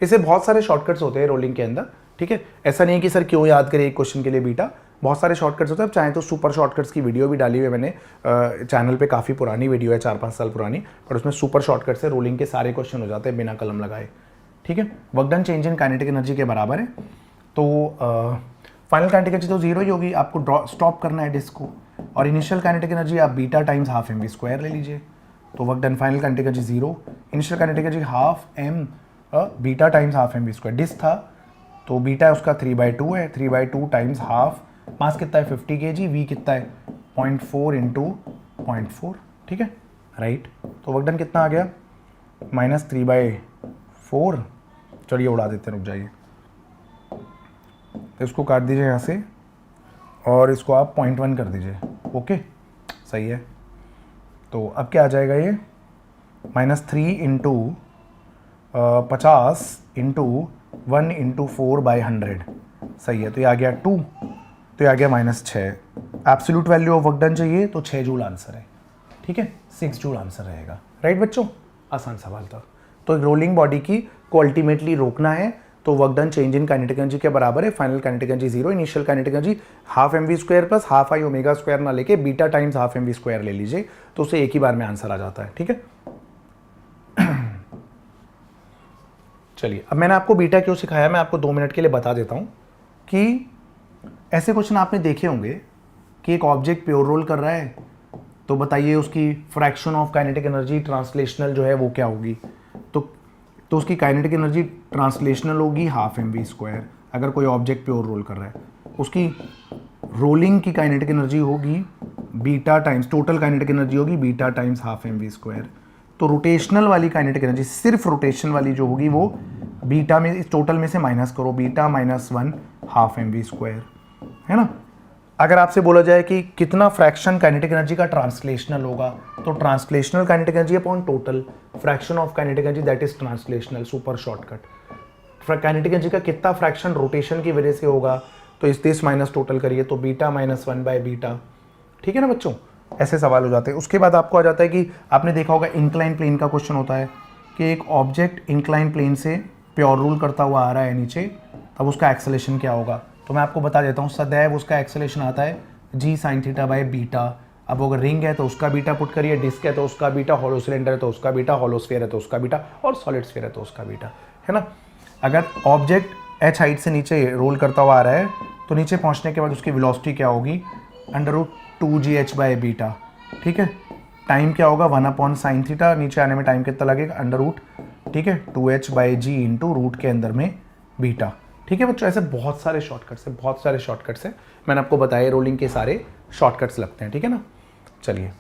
Speaker 1: इससे बहुत सारे शॉर्टकट्स होते हैं रोलिंग के अंदर, ठीक है। ऐसा नहीं है कि सर क्यों याद करें एक क्वेश्चन के लिए बीटा, बहुत सारे शॉर्टकट्स होते हैं। चाहे तो सुपर शॉर्टकट्स की वीडियो भी डाली हुई है मैंने चैनल पे, काफ़ी पुरानी वीडियो है, 4-5 साल पुरानी, पर उसमें सुपर शॉर्टकट से रोलिंग के सारे क्वेश्चन हो जाते हैं बिना कलम लगाए, ठीक है। Work done change in kinetic energy के बराबर है, तो फाइनल काइनेटिक एनर्जी तो जीरो ही होगी, आपको स्टॉप करना है डिस्क को, और इनिशियल काइनेटिक एनर्जी आप beta times half M we square ले लीजिए, तो work done final kinetic energy zero, initial kinetic energy half m beta times half M we square, disc था तो बीटा उसका 3/2 है, 3/2 टाइम्स हाफ, मास कितना है 50 kg, वी कितना है 0.4 इंटू 0.4, ठीक है, राइट। तो वर्क डन कितना आ गया -3/4, चलिए उड़ा देते हैं, रुक जाइए, इसको काट दीजिए यहाँ से और इसको आप 0.1 कर दीजिए, ओके, सही है। तो अब क्या आ जाएगा ये -3 इंटू 50 इंटू 1 इंटू 4/100, सही है। तो ये आ गया 2, तो ये आ गया -6। Absolute value of work done चाहिए तो 6 जूल आंसर है, ठीक है, 6 जूल आंसर रहेगा, राइट बच्चों, आसान सवाल था। तो रोलिंग बॉडी को अल्टीमेटली रोकना है, तो work done change in kinetic energy के बराबर है, final kinetic energy zero, initial kinetic energy half M we square plus half I omega square ना लेके beta times half M we square ले लीजिए, तो उसे एक ही बार में आंसर आ जाता है, ठीक है। चलिए, अब मैंने आपको बीटा क्यों सिखाया, मैं आपको 2 मिनट के लिए बता देता हूं कि ऐसे क्वेश्चन आपने देखे होंगे कि एक ऑब्जेक्ट प्योर रोल कर रहा है, तो बताइए उसकी fraction of kinetic energy translational जो है वो क्या होगी, तो उसकी काइनेटिक एनर्जी ट्रांसलेशनल होगी हाफ एम वी स्क्वायर। अगर कोई ऑब्जेक्ट प्योर रोल कर रहा है, उसकी रोलिंग की काइनेटिक एनर्जी होगी beta times, total kinetic energy होगी beta times half M we square. तो रोटेशनल वाली काइनेटिक एनर्जी, सिर्फ रोटेशन वाली जो होगी वो बीटा में, इस टोटल में से माइनस करो, beta -1 half M we square, है ना। अगर आपसे बोला जाए कि कितना फ्रैक्शन काइनेटिक एनर्जी का ट्रांसलेशनल होगा, तो translational kinetic energy upon total fraction of kinetic energy that is translational, super shortcut. Kinetic energy का कितना फ्रैक्शन रोटेशन की वजह से होगा, तो इस दिस माइनस टोटल करिए, तो बीटा -1 बाय बीटा, ठीक है ना बच्चों, ऐसे सवाल हो जाते हैं। उसके बाद आपको आ जाता है कि आपने देखा होगा इंक्लाइन प्लेन का क्वेश्चन होता है कि एक ऑब्जेक्ट इंक्लाइन प्लेन से प्योर रोल करता हुआ आ रहा है नीचे, तब उसका एक्सेलेरेशन क्या होगा। तो मैं आपको बता देता हूँ, सदैव उसका एक्सेलेरेशन आता है g sin theta by beta. अब अगर रिंग है तो उसका बीटा पुट करिए, डिस्क है तो उसका बीटा, हॉलो सिलेंडर है तो उसका बीटा, हॉलोस्फीयर है तो उसका बीटा, और सॉलिड स्फीयर है तो उसका बीटा, है ना। अगर ऑब्जेक्ट h हाइट से नीचे रोल करता हुआ आ रहा है, तो नीचे पहुंचने के बाद उसकी वेलोसिटी क्या होगी, √2gh बाय बीटा, ठीक है। टाइम क्या होगा 1/sin थीटा, नीचे आने में टाइम कितना लगेगा √ ठीक है 2h/g इंटू रूट के अंदर में बीटा, ठीक है बच्चों। ऐसे बहुत सारे शॉर्टकट्स हैं, मैंने आपको बताया रोलिंग के सारे शॉर्टकट्स लगते हैं, ठीक है ना। चलिए,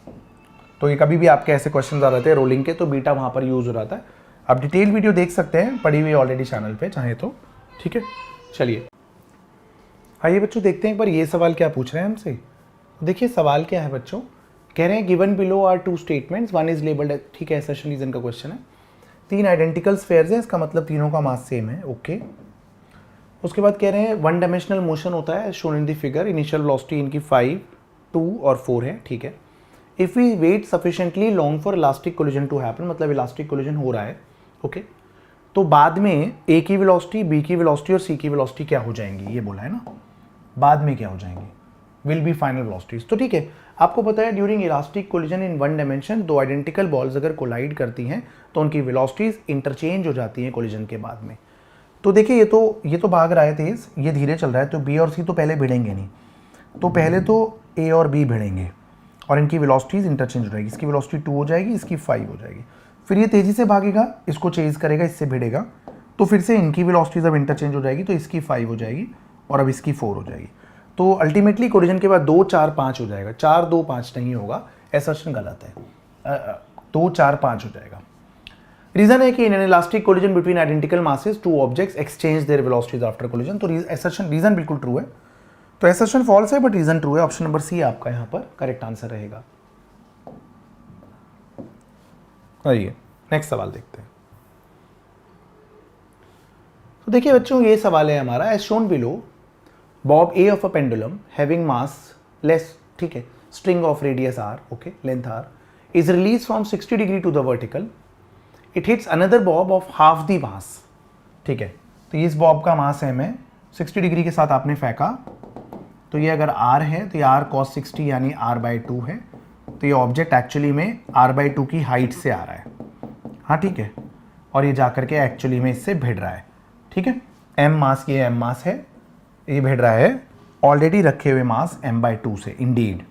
Speaker 1: तो ये कभी भी आपके ऐसे क्वेश्चन आ रहे थे रोलिंग के, तो बीटा वहाँ पर यूज़ हो रहा था। आप डिटेल वीडियो देख सकते हैं, पड़ी हुई ऑलरेडी चैनल पे चाहे तो, ठीक है। चलिए आइए बच्चों देखते हैं एक बार ये सवाल क्या पूछ रहे हैं हमसे। देखिए सवाल क्या है बच्चों, कह रहे हैं given below are 2 statements, one is labelled, ठीक है, एसेशन रीजन का क्वेश्चन है। 3 आइडेंटिकल स्फेयर्स हैं, इसका मतलब तीनों का मास सेम है, ओके। उसके बाद कह रहे हैं 1 डायमेंशनल मोशन होता है, shown in the figure, initial velocity इनकी 5, 2 और 4 है, ठीक है। If we wait sufficiently long for elastic collision to happen, मतलब इलास्टिक कोलिजन हो रहा है, ओके। तो बाद में ए की वेलोसिटी, बी की वेलोसिटी और सी की वेलोसिटी क्या हो जाएंगी, ये बोला है ना, बाद में क्या हो जाएंगी। Will be final velocities. तो ठीक है, आपको पता है during elastic collision in one dimension दो आइडेंटिकल बॉल्स अगर कोलाइड करती हैं तो उनकी वेलोसिटीज इंटरचेंज हो जाती हैं कोलिजन के बाद में। तो देखिए ये तो भाग रहा है तेज, ये धीरे चल रहा है, तो बी और सी तो पहले भिड़ेंगे नहीं, तो पहले तो ए और बी भिड़ेंगे और इनकी वेलोसिटीज इंटरचेंज हो जाएगी। इसकी वेलोसिटी 2 हो जाएगी, इसकी 5 हो जाएगी। फिर ये तेजी से भागेगा, इसको चेज करेगा, इससे भिड़ेगा, तो फिर से इनकी वेलोसिटीज अब इंटरचेंज हो जाएगी, तो इसकी 5 हो जाएगी और अब इसकी 4 हो जाएगी। तो अल्टीमेटली कोलिजन के बाद 2 4 5 हो जाएगा, 4 2 5 नहीं होगा, असर्शन गलत है, 2 4 5 हो जाएगा। रीजन है कि in an elastic collision between identical masses two objects exchange there velocities after collision. तो असर्शन रीजन बिल्कुल ट्रू है, तो असर्शन फॉल्स है बट रीजन ट्रू है। ऑप्शन नंबर सी आपका यहाँ पर करेक्ट आंसर रहेगा। आइए नेक्स्ट सवाल देखते हैं। तो देखिए बच्चों, ये सवाल है हमारा, as shown below bob a of a pendulum having mass less, ठीक है, string of radius r, okay, length r, is release from 60 degree to the vertical, it hits another bob of half the mass, ठीक है। तो इस बॉब का मास एम है, 60 डिग्री के साथ आपने फेंका, तो ये अगर r है तो ये r cos 60 यानी r/2 है, तो ये ऑब्जेक्ट एक्चुअली में r/2 की हाइट से आ रहा है, हाँ ठीक है, और ये जाकर के एक्चुअली में इससे भिड़ रहा है, ठीक है। m मास, ये m मास है, ये भिड़ रहा है ऑलरेडी रखे हुए मास m/2 से, इंडीड।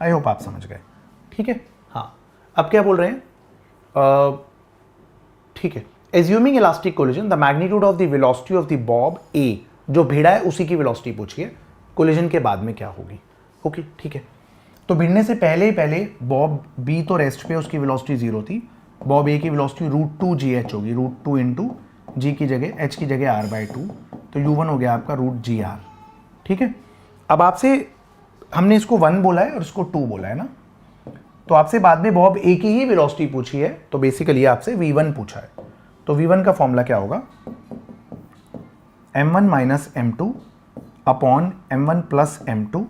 Speaker 1: आई होप आप समझ गए, ठीक है। हाँ, अब क्या बोल रहे हैं, ठीक है, assuming elastic collision the magnitude of the velocity of the bob A, जो भिड़ा है उसी की वेलोसिटी पूछिए, कोलिजन के बाद में क्या होगी, ओके ठीक है। तो भिड़ने से पहले ही पहले बॉब बी तो रेस्ट पे, उसकी वेलोसिटी 0 थी, बॉब ए की वेलोसिटी √2gh होगी, √2 इंटू जी की जगह h की जगह r/2, तो u1 हो गया आपका √gr, ठीक है। अब आपसे हमने इसको 1 बोला है और इसको 2 बोला है ना, तो आपसे बाद में बॉब ए की ही वेलोसिटी पूछी है, तो बेसिकली आपसे v1 पूछा है, तो v1 का फॉर्मूला क्या होगा, m1 minus m2 upon m1 plus m2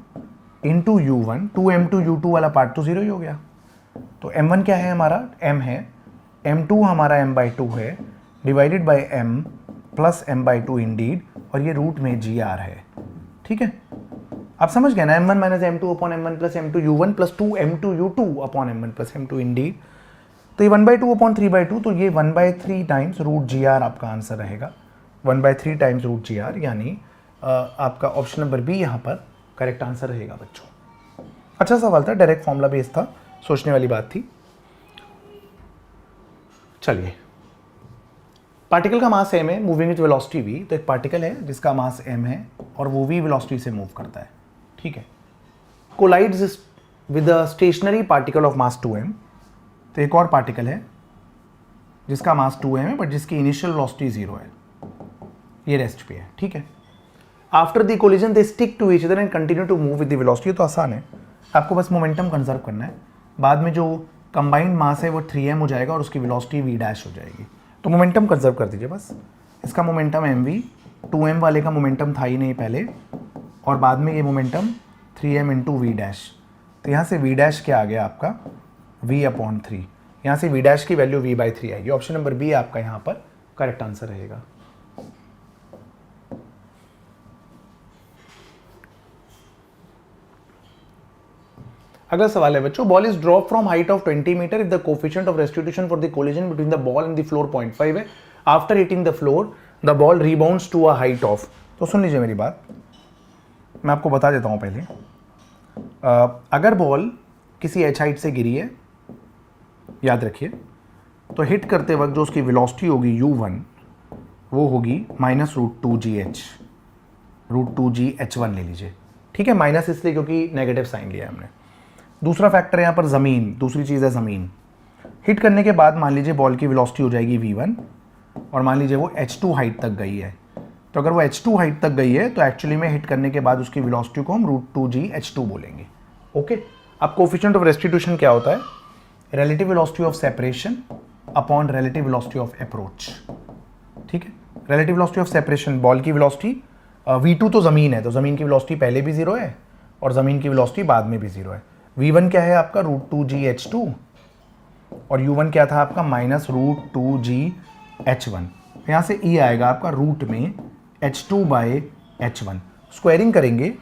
Speaker 1: into u1, 2m2 u2 वाला पार्ट तो 0 ही हो गया। तो m1 क्या है हमारा, m है, m2 हमारा m/2 है, divided by m plus m/2 Indeed, और ये रूट में gr है, ठीक है। आप समझ गए ना, m1 minus m2 upon m1 plus m2 u1 plus 2m2 u2 upon m1 plus m2 Indeed, तो ये 1/2 अपॉन 3/2, तो ये 1/3 टाइम्स √gr आपका आंसर रहेगा, 1/3 टाइम्स √gr, यानी आपका ऑप्शन नंबर बी यहाँ पर करेक्ट आंसर रहेगा बच्चों। अच्छा सवाल था, डायरेक्ट फॉर्मूला बेस्ड था, सोचने वाली बात थी। चलिए, पार्टिकल का मास m है, मूविंग विद वेलोसिटी v, तो एक पार्टिकल है जिसका मास m है और वो v वेलोसिटी से मूव करता है, ठीक है, collides with a stationary particle of mass 2m। तो एक और पार्टिकल है जिसका मास 2m है बट जिसकी इनिशियल वेलोसिटी 0 है, ये रेस्ट पे है, ठीक है। After the collision they stick to each other and continue to move with the velocity, तो आसान है, आपको बस मोमेंटम कंजर्व करना है, बाद में जो कंबाइंड मास है वो 3m हो जाएगा और उसकी वेलोसिटी v डैश हो जाएगी, तो मोमेंटम कंजर्व कर दीजिए बस। इसका मोमेंटम mv, 2m वाले का मोमेंटम था ही नहीं पहले, और बाद में ये momentum 3m into we dash, तो यहाँ से v डैश क्या आ गया आपका v/3, यहाँ से v डैश की वैल्यू v/3 आएगी। ऑप्शन नंबर बी आपका यहाँ पर करेक्ट आंसर रहेगा। अगला सवाल है बच्चों, ball is drop from height of 20 metre if the coefficient of restitution for the collision between the ball and the floor 0.5 है, after hitting the floor the ball rebounds to a height of. तो सुन लीजिए मेरी बात, मैं आपको बता देता हूं पहले, अगर बॉल किसी h हाइट से गिरी है, याद रखिए, तो हिट करते वक्त जो उसकी वेलोसिटी होगी u1 वो होगी -√2gh, √2gh1 ले लीजिए, ठीक है, माइनस इसलिए क्योंकि नेगेटिव साइन लिया है हमने। दूसरा फैक्टर है यहाँ पर ज़मीन, दूसरी चीज़ है ज़मीन। हिट करने के बाद मान लीजिए बॉल की वेलोसिटी हो जाएगी v1 और मान लीजिए वो h2 हाइट तक गई है, तो अगर वो h2 हाइट तक गई है तो एक्चुअली में हिट करने के बाद उसकी वेलोसिटी को हम √2gh2 बोलेंगे, ओके। अब कोफिशिएंट ऑफ रेस्टिट्यूशन क्या होता है, relative velocity of separation upon relative velocity of approach, ठीक है। Relative velocity of separation, ball की वेलोसिटी v2 तो ज़मीन है, तो ज़मीन की वेलोसिटी पहले भी 0 है और ज़मीन की वेलोसिटी बाद में भी 0 है। v1 क्या है आपका √2gh2 और u1 क्या था आपका -√2gh1, यहाँ से e आएगा आपका रूट में h2/h1, स्क्वायरिंग करेंगे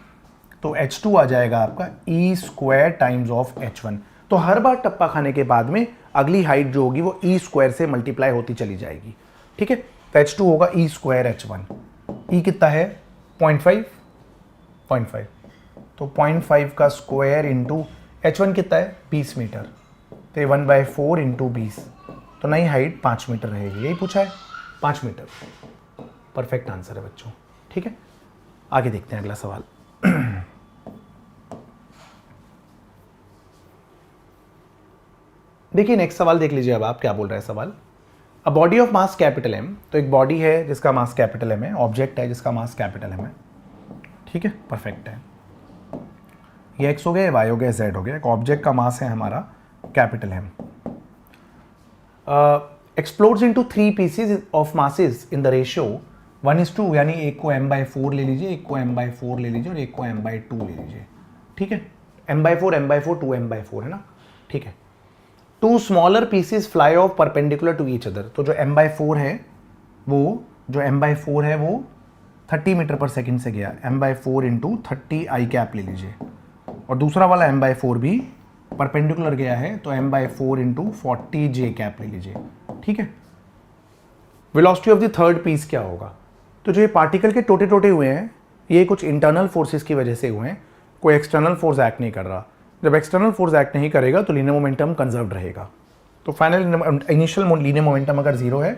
Speaker 1: तो H2 आ जाएगा आपका E square times of H1। तो हर बार टप्पा खाने के बाद में अगली हाइट जो होगी वो ई स्क्वायर से मल्टीप्लाई होती चली जाएगी, ठीक है। तो H2 होगा ई स्क्वायर H1। ई कितना है 0.5, तो 0.5 का स्क्वायर इंटू H1 कितना है 20 मीटर, तो 1/4 इंटू 20, तो नई हाइट 5 मीटर रहेगी। यही पूछा है 5 मीटर, परफेक्ट आंसर है बच्चों, ठीक है। आगे देखते हैं अगला सवाल। देखिए नेक्स्ट सवाल देख लीजिए, अब आप क्या बोल रहे हैं सवाल। A body of mass capital M, तो एक बॉडी है जिसका मास कैपिटल एम है, ऑब्जेक्ट है जिसका मास कैपिटल एम है, ठीक है, परफेक्ट है। ये एक्स हो गया, वाई हो गया, जेड हो गया। एक ऑब्जेक्ट का मास है हमारा capital M, explodes into 3 pieces of masses in the ratio 1:2, यानी एक को m/4 ले लीजिए, एक को m/4 ले लीजिए और एक को m/2 ले लीजिए, ठीक है। m/4 m/4 2 m/4 है ना, ठीक है। 2 smaller pieces fly off perpendicular to each other, तो जो m/4 है वो 30 मीटर पर सेकंड से गया, m/4 इंटू 30 आई कैप ले लीजिए, और दूसरा वाला m/4 भी परपेंडिकुलर गया है, तो m/4 इंटू 40 जे कैप ले लीजिए, ठीक है। Velocity of the third piece क्या होगा, तो जो ये पार्टिकल के टोटे टोटे हुए हैं ये कुछ इंटरनल फोर्सेस की वजह से हुए हैं, कोई एक्सटर्नल फोर्स एक्ट नहीं कर रहा। जब एक्सटर्नल फोर्स एक्ट नहीं करेगा तो लीनियर मोमेंटम कंजर्व्ड रहेगा। तो फाइनल इनिशियल लीनियर मोमेंटम अगर जीरो है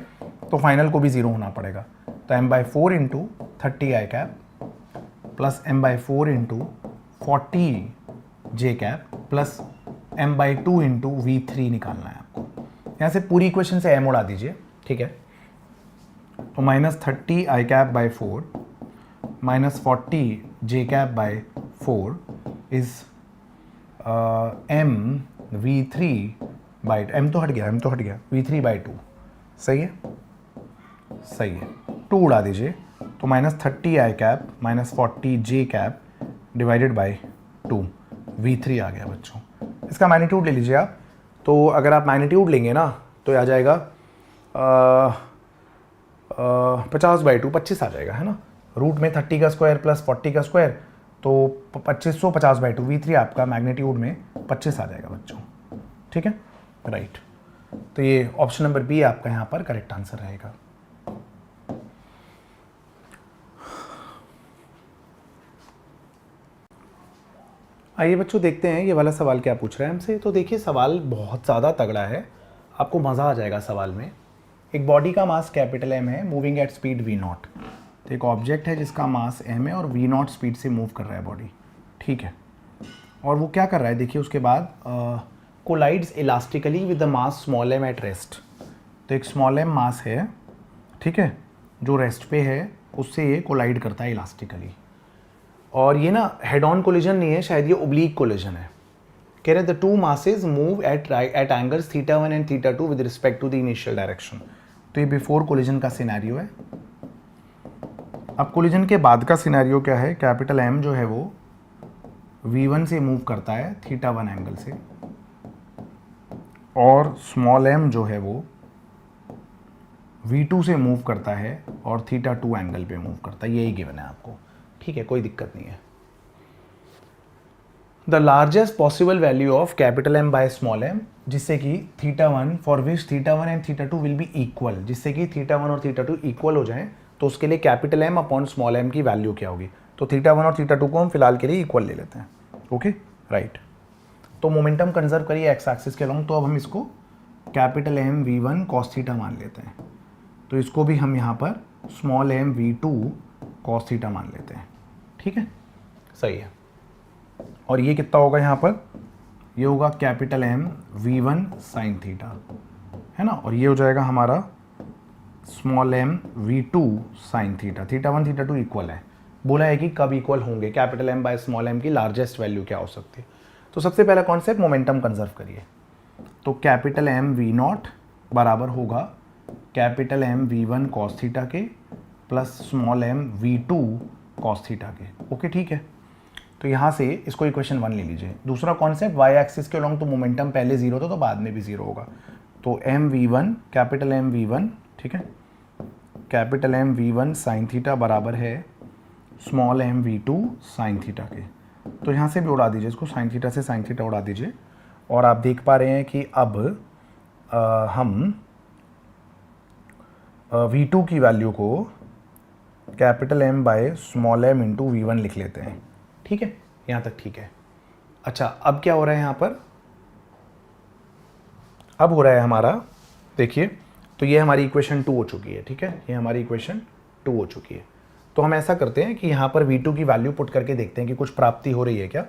Speaker 1: तो फाइनल को भी जीरो होना पड़ेगा। तो m/4 into 30 I cap plus m/4 into 40 J cap plus m/2 into V3 निकालना है आपको। यहाँ से पूरी इक्वेशन से m उड़ा दीजिए, ठीक है। तो -30 I cap by 4 -40 J cap by 4 is m V3 by, m तो हट गया V3 बाई 2, सही है, सही है। 2 उड़ा दीजिए, तो -30 I cap -40 J cap divided by 2 V3 आ गया बच्चों। इसका मैग्नीट्यूड ले लीजिए आप, तो अगर आप मैग्नीट्यूड लेंगे ना तो आ जाएगा 50/2 25 आ जाएगा, है ना। रूट में 30 का स्क्वायर प्लस 40 का स्क्वायर, तो 2550/2 V3 आपका मैग्नीट्यूड में 25 आ जाएगा बच्चों, ठीक है, राइट। तो ये ऑप्शन नंबर बी आपका यहाँ पर करेक्ट आंसर रहेगा। आइए बच्चों देखते हैं ये वाला सवाल क्या पूछ रहा है हमसे। तो देखिए सवाल बहुत ज़्यादा तगड़ा है, आपको मज़ा आ जाएगा सवाल में। एक बॉडी का मास कैपिटल एम है, मूविंग एट स्पीड v0। तो एक ऑब्जेक्ट है जिसका मास m है और v0 स्पीड से मूव कर रहा है बॉडी, ठीक है। और वो क्या कर रहा है देखिए, उसके बाद collides elastically with the mass small m at rest. तो एक स्मॉल m मास है, ठीक है, जो रेस्ट पे है, उससे ये कोलाइड करता है इलास्टिकली। और ये ना हेड ऑन कोलिजन नहीं है, शायद ये ओब्लीक कोलिजन है। कह रहे the two masses move at angles θ1 and θ2 with respect to the initial direction. तो ये बिफोर कोलिजन का सिनेरियो है। अब कोलिजन के बाद का सिनेरियो क्या है, कैपिटल M जो है वो V1 से मूव करता है θ1 एंगल से, और स्मॉल m जो है वो V2 से मूव करता है और θ2 एंगल पे मूव करता है। यही गिवन है आपको, ठीक है, कोई दिक्कत नहीं है। The largest possible value of capital M by small m, जिससे कि θ1 for which θ1 and θ2 will be equal, जिससे कि θ1 और θ2 इक्वल हो जाएं, तो उसके लिए capital M upon small m की वैल्यू क्या होगी। तो θ1 और θ2 को हम फिलहाल के लिए इक्वल ले लेते हैं, ओके, राइट। तो मोमेंटम कंजर्व करिए एक्स एक्सिस के लॉन्ग, तो अब हम इसको कैपिटल M V1 cos θ मान लेते हैं। तो इसको भी हम यहाँ पर स्मॉल m V2 cos θ मान लेते हैं, ठीक है, सही है। और ये कितना होगा यहाँ पर, ये होगा कैपिटल M V1 sin θ, है ना। और ये हो जाएगा हमारा small m V2 sin θ। θ1 θ2 equal है, बोला है कि कब इक्वल होंगे, capital M by small m की लार्जेस्ट वैल्यू क्या हो सकती है। तो सबसे पहला कॉन्सेप्ट मोमेंटम कंजर्व करिए। तो कैपिटल M V0 बराबर होगा कैपिटल M V1 cos θ के plus small m V2 cos θ के, ओके, ठीक है। तो यहाँ से इसको इक्वेशन 1 ले लीजिए। दूसरा कॉन्सेप्ट वाई एक्सिस के लॉन्ग, तो मोमेंटम पहले जीरो था तो बाद में भी जीरो होगा। तो M V1 capital M V1, ठीक है, कैपिटल M V1 sin θ बराबर है स्मॉल m V2 sin θ के। तो यहाँ से भी उड़ा दीजिए इसको, साइन थीटा से साइन थीटा उड़ा दीजिए। और आप देख पा रहे हैं कि अब हम V2 की वैल्यू को capital M by small m into V1 लिख लेते हैं। ठीक है, यहाँ तक ठीक है। अच्छा, अब क्या हो रहा है यहाँ पर, अब हो रहा है हमारा, देखिए, तो ये हमारी इक्वेशन 2 हो चुकी है। ठीक है, ये हमारी इक्वेशन 2 हो चुकी है। तो हम ऐसा करते हैं कि यहाँ पर V2 की वैल्यू पुट करके देखते हैं कि कुछ प्राप्ति हो रही है क्या।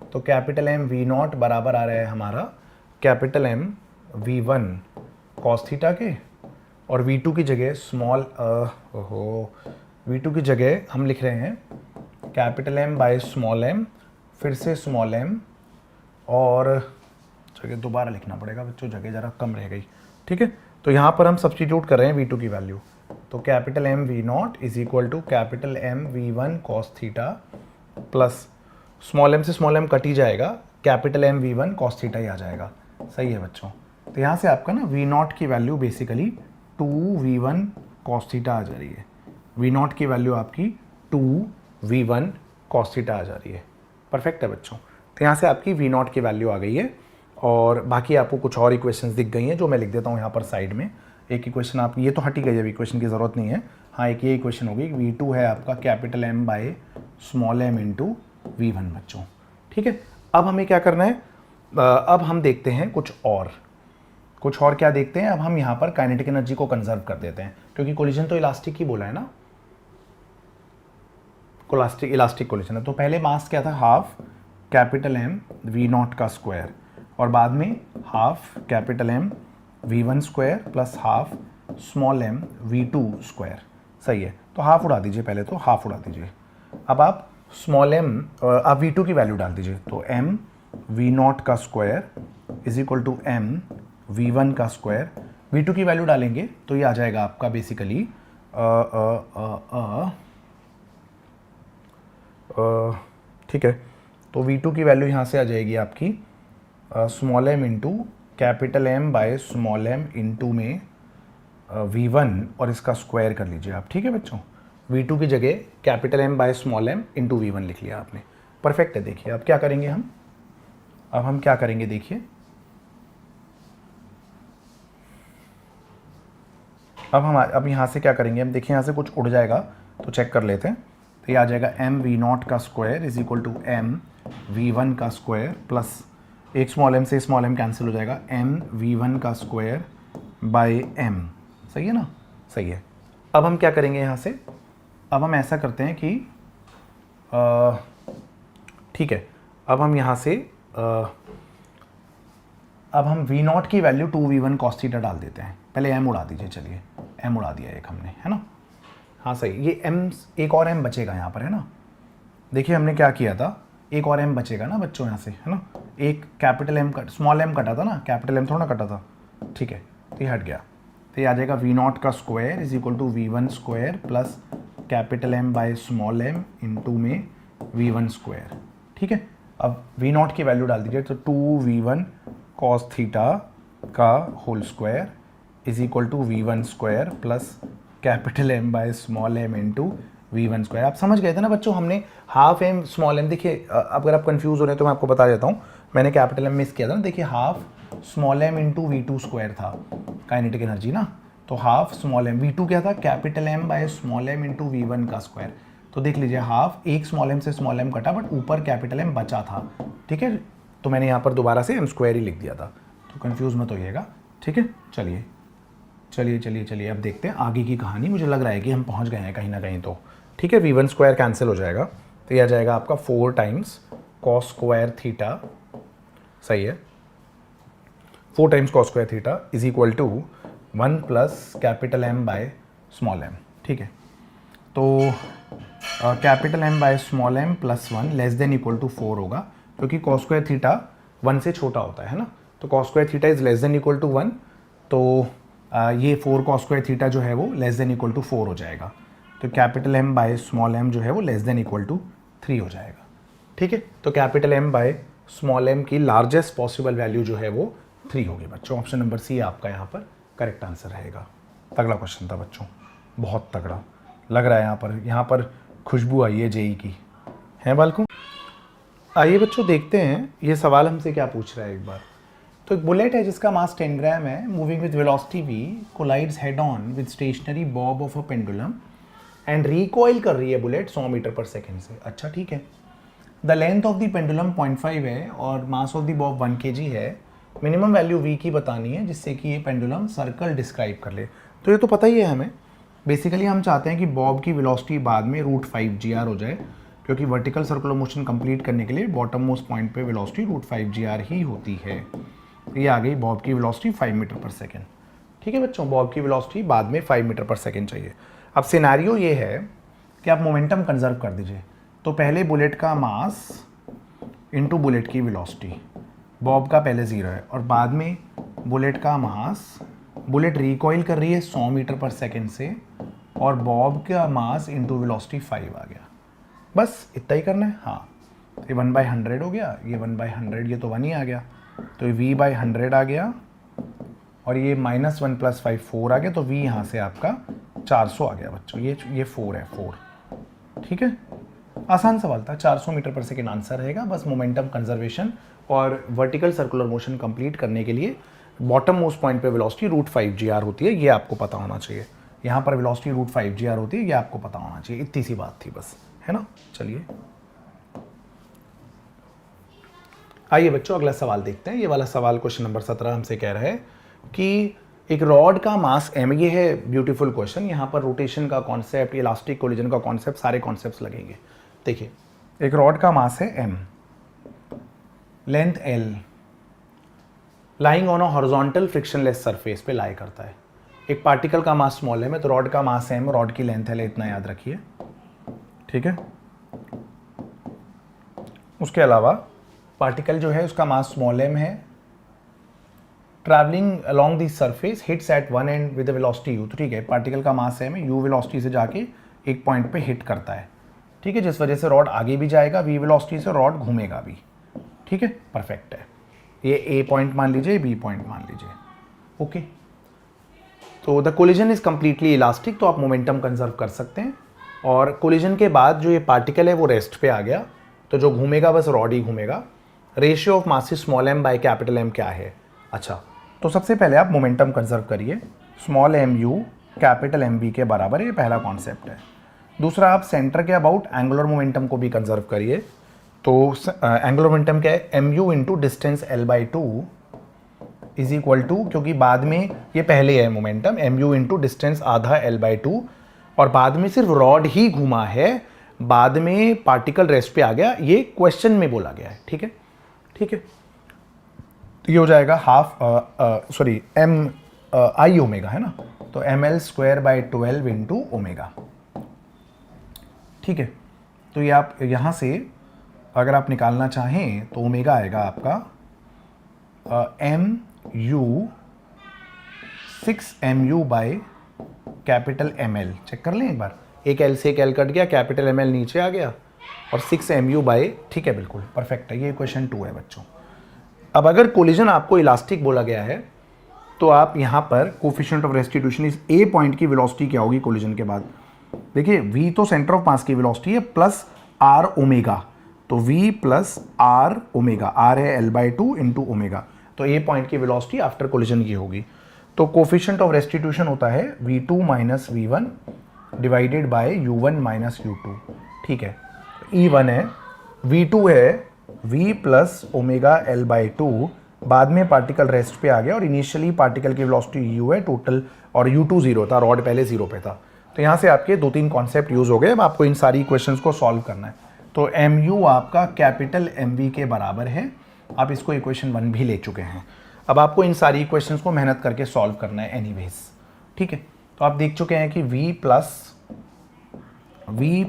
Speaker 1: तो कैपिटल M V0 बराबर आ रहा है हमारा capital M V1 cos theta के, और V2 की जगह स्मॉल V2 की जगह हम लिख रहे हैं capital M by small m, फिर से स्मॉल m, और जगह दोबारा लिखना पड़ेगा बच्चों, जगह ज़रा कम रह गई। ठीक है, तो यहाँ पर हम सब्स्टिट्यूट कर रहे हैं V2 की वैल्यू। तो capital M V0 is equal to capital M V1 cos theta plus small m से स्मॉल m कट ही जाएगा, capital M V1 cos theta ही आ जाएगा। सही है बच्चों, तो यहाँ से आपका ना V0 की value basically 2V1 cos theta आ जा रही है। V0 की वैल्यू आपकी 2V1 कॉस थीटा आ जा रही है। परफेक्ट है बच्चों, तो यहाँ से आपकी V0 की वैल्यू आ गई है। और बाकी आपको कुछ और इक्वेशंस दिख गई हैं जो मैं लिख देता हूँ यहाँ पर साइड में। एक इक्वेशन आप, ये तो हट ही गई, अब इक्वेशन की ज़रूरत नहीं है। हाँ, एक ये इक्वेशन होगी, V2 है आपका capital M by small m into V1 बच्चों। ठीक है, अब हमें क्या करना है, अब हम देखते हैं कुछ और क्या देखते हैं। अब हम यहाँ पर काइनेटिक एनर्जी को कंजर्व कर देते हैं, क्योंकि कोलिजन तो इलास्टिक ही बोला है ना, इलास्टिक कोलिजन है। तो पहले मास क्या था, हाफ कैपिटल M V0 का स्क्वायर, और बाद में half capital M V1 square plus half small m V2 square. सही है, तो हाफ उड़ा दीजिए, पहले तो हाफ उड़ा दीजिए। अब आप स्मॉल m, आप V2 की वैल्यू डाल दीजिए। तो m V0 का square is equal to m V1 का स्क्वायर। V2 की वैल्यू डालेंगे तो ये आ जाएगा आपका बेसिकली ठीक है, तो V2 की वैल्यू यहाँ से आ जाएगी आपकी small m into capital M by small m into में V1, और इसका स्क्वायर कर लीजिए आप। ठीक है बच्चों, V2 की जगह capital M by small m into V1 लिख लिया आपने। परफेक्ट है। देखिए अब क्या करेंगे हम, अब हम क्या करेंगे, देखिए अब यहाँ से क्या करेंगे हम, देखिए यहाँ से कुछ उड़ जाएगा तो चेक कर लेते हैं। तो ये आ जाएगा M V0 का square is equal to M V1 का स्क्वायर प्लस एक स्मॉल m से स्मॉल m कैंसिल हो जाएगा, M V1 का स्क्वायर बाय M। सही है ना, सही है। अब हम क्या करेंगे यहाँ से, अब हम ऐसा करते हैं कि ठीक है, अब हम यहाँ से अब हम V0 की वैल्यू 2V1 cos थीटा डाल देते हैं। पहले M उड़ा दीजिए, चलिए M उड़ा दिया एक हमने, है ना। हाँ सही, ये M, एक और M बचेगा यहाँ पर, है ना। देखिए हमने क्या किया था, एक और M बचेगा ना बच्चों यहाँ से, है ना। एक capital M cut, small m कटा था ना, कैपिटल M थोड़ा ना कटा था। ठीक है, तो ये हट गया। तो ये आ जाएगा V0 का square is equal to V1 square plus capital M by small m into में V1 स्क्वायर। ठीक है, अब V0 की वैल्यू डाल दीजिए, तो 2V1 cos थीटा का whole square is equal to V1 square plus capital M by small m into V1 square. आप समझ गए थे ना बच्चों, हमने हाफ m स्मॉल m, देखिए अगर आप कंफ्यूज हो रहे हैं तो मैं आपको बता देता हूँ, मैंने कैपिटल M मिस किया था ना। देखिए half small m into V2 square था काइनेटिक एनर्जी ना, तो हाफ स्मॉल m, V2 क्या था, capital M by small m into V1 का स्क्वायर। तो देख लीजिए हाफ, एक स्मॉल m से स्मॉल m कटा, बट ऊपर कैपिटल M बचा था। ठीक है, तो मैंने यहाँ पर दोबारा से m स्क्वायर ही लिख दिया था, तो कंफ्यूज मत होइएगा। ठीक है, चलिए चलिए चलिए चलिए अब देखते हैं आगे की कहानी। मुझे लग रहा है कि हम पहुँच गए हैं कहीं ना कहीं। तो ठीक है, V1 स्क्वायर कैंसिल हो जाएगा, तो यह आ जाएगा आपका 4 टाइम्स कॉस स्क्वायर थीटा। सही है, 4 times cos square theta is equal to 1 plus capital M by small m। ठीक है, तो capital M by small m plus 1 less than equal to 4 होगा, क्योंकि कॉस स्क्वायर थीटा 1 से छोटा होता है ना। तो cos square theta is less than equal to 1, तो ये 4 कॉस स्क्वायर थीटा जो है वो लेस देन इक्वल टू 4 हो जाएगा। तो capital M by small m जो है वो लेस देन इक्वल टू 3 हो जाएगा। ठीक है, तो capital M by small m की लार्जेस्ट पॉसिबल वैल्यू जो है वो 3 होगी बच्चों। ऑप्शन नंबर सी आपका यहाँ पर करेक्ट आंसर रहेगा। तगड़ा क्वेश्चन था बच्चों, बहुत तगड़ा लग रहा है। यहाँ पर खुशबू आई है जेई की, है बालकों। आइए बच्चों देखते हैं ये सवाल हमसे क्या पूछ रहा है एक बार। तो एक बुलेट है जिसका मास 10 ग्राम है, moving with velocity v, collides head on with stationary bob of a pendulum and recoil कर रही है बुलेट 100 मीटर पर सेकेंड से। अच्छा ठीक है। The length of the pendulum 0.5 है और मास ऑफ द बॉब 1 kg है। मिनिमम वैल्यू v की बतानी है जिससे कि ये पेंडुलम सर्कल डिस्क्राइब कर ले। तो ये तो पता ही है हमें। बेसिकली हम चाहते हैं कि बॉब की वेलोसिटी बाद में √5 g r हो जाए, क्योंकि वर्टिकल सर्कुलर मोशन कंप्लीट करने के लिए बॉटम मोस्ट पॉइंट पे वेलोसिटी √5 g r ही होती है। ये आ गई बॉब की वेलोसिटी 5 मीटर पर सेकेंड। ठीक है बच्चों, बॉब की वेलोसिटी बाद में 5 मीटर पर सेकेंड चाहिए। अब सिनेरियो ये है कि आप मोमेंटम कंजर्व कर दीजिए। तो पहले बुलेट का मास इनटू बुलेट की वेलोसिटी, बॉब का पहले 0 है, और बाद में बुलेट का मास, बुलेट रिकॉइल कर रही है 100 मीटर पर सेकेंड से, और बॉब का मास इनटू वेलोसिटी 5 आ गया। बस इतना ही करना है। हाँ, ये 1/100 हो गया, ये 1/100, ये तो 1 ही आ गया, तो v बाई 100 आ गया, और ये -1 + 5 4 आ गया, तो v यहाँ से आपका 400 आ गया बच्चों। ये 4 है, 4। ठीक है, आसान सवाल था। 400 मीटर पर सेकेंड आंसर रहेगा। बस मोमेंटम कंजर्वेशन और वर्टिकल सर्कुलर मोशन कंप्लीट करने के लिए बॉटम मोस्ट पॉइंट पे वेलोसिटी √5 g r होती है, ये आपको पता होना चाहिए। यहाँ पर वेलोसिटी √5 g r होती है, ये आपको पता होना चाहिए। इतनी सी बात थी बस, है ना। चलिए आइए बच्चों अगला सवाल देखते हैं। ये वाला सवाल क्वेश्चन नंबर 17 हमसे कह रहा है कि एक रॉड का मास m, ये है ब्यूटीफुल क्वेश्चन। यहाँ पर रोटेशन का कॉन्सेप्ट, इलास्टिक कोलिजन का कॉन्सेप्ट, सारे कॉन्सेप्ट्स लगेंगे। देखिए, एक रॉड का मास है m, length l, lying on a horizontal frictionless surface पे लाई करता है। एक पार्टिकल का मास स्मॉल m है, तो रॉड का मास m, रॉड की लेंथ l, इतना याद रखिए। ठीक है, उसके अलावा पार्टिकल जो है उसका मास स्मॉल m है, travelling along the surface, hits at one end with velocity u। तो ठीक है, पार्टिकल का मास m है, u वेलोसिटी से जाके एक पॉइंट पे हिट करता है। ठीक है, जिस वजह से रॉड आगे भी जाएगा v वेलोसिटी से, रॉड घूमेगा भी। ठीक है, परफेक्ट है। ये a पॉइंट मान लीजिए, b पॉइंट मान लीजिए। ओके, तो the collision is completely elastic, तो आप मोमेंटम कंजर्व कर सकते हैं। और कोलिजन के बाद जो ये पार्टिकल है वो रेस्ट पे आ गया, तो जो घूमेगा बस रॉड ही घूमेगा। Ratio of masses small m by capital M क्या है? अच्छा, तो सबसे पहले आप मोमेंटम कंजर्व करिए। स्मॉल mu कैपिटल MB के बराबर है, ये पहला कॉन्सेप्ट है। दूसरा, आप सेंटर के अबाउट एंगुलर मोमेंटम को भी कंजर्व करिए। तो एंगुलर मोमेंटम क्या है? mu into distance L/2 is equal to, क्योंकि बाद में ये पहले है मोमेंटम, mu इंटू डिस्टेंस आधा L/2, और बाद में सिर्फ रॉड ही घूमा है, बाद में पार्टिकल रेस्ट पे आ गया, ये क्वेश्चन में बोला गया है। ठीक है, ठीक है, तो ये हो जाएगा I ओमेगा, है ना। तो mL²/12 इंटू ओमेगा। ठीक है, तो ये आप यहाँ से अगर आप निकालना चाहें तो ओमेगा आएगा आपका mu 6mu by capital ml। Check कर लें एक बार, एक L से एक L कट गया, कैपिटल ML नीचे आ गया, और 6mu बाय, ठीक है, बिल्कुल परफेक्ट है। ये क्वेश्चन 2 है बच्चों। अब अगर कोलिजन आपको इलास्टिक बोला गया है, तो आप यहाँ पर कोफिशिएंट ऑफ रेस्टिट्यूशन इस ए पॉइंट की वेलोसिटी क्या होगी कोलिजन के बाद? देखिए, v तो सेंटर ऑफ मास की वेलोसिटी है, प्लस r ओमेगा, तो v plus r omega, r है L/2 इंटू ओमेगा, तो ए पॉइंट की वेलोसिटी आफ्टर कोलिजन की होगी। तो कोफिशिएंट ऑफ रेस्टिट्यूशन होता है v2 minus v1 divided by u1 minus u2। ठीक है, E1 है, v2 है v प्लस ओमेगा L/2, बाद में पार्टिकल रेस्ट पे आ गया, और इनिशियली पार्टिकल की वेलोसिटी u है टोटल, और u2 0 था, रॉड पहले 0 पे था। तो यहाँ से आपके 2-3 कॉन्सेप्ट यूज हो गए। अब आपको इन सारी इक्वेशंस को सॉल्व करना है। तो mu आपका कैपिटल MV के बराबर है, आप इसको इक्वेशन 1 भी ले चुके हैं। अब आपको इन सारी इक्वेशंस को मेहनत करके सॉल्व करना है एनीवेज। ठीक है, तो आप देख चुके हैं कि v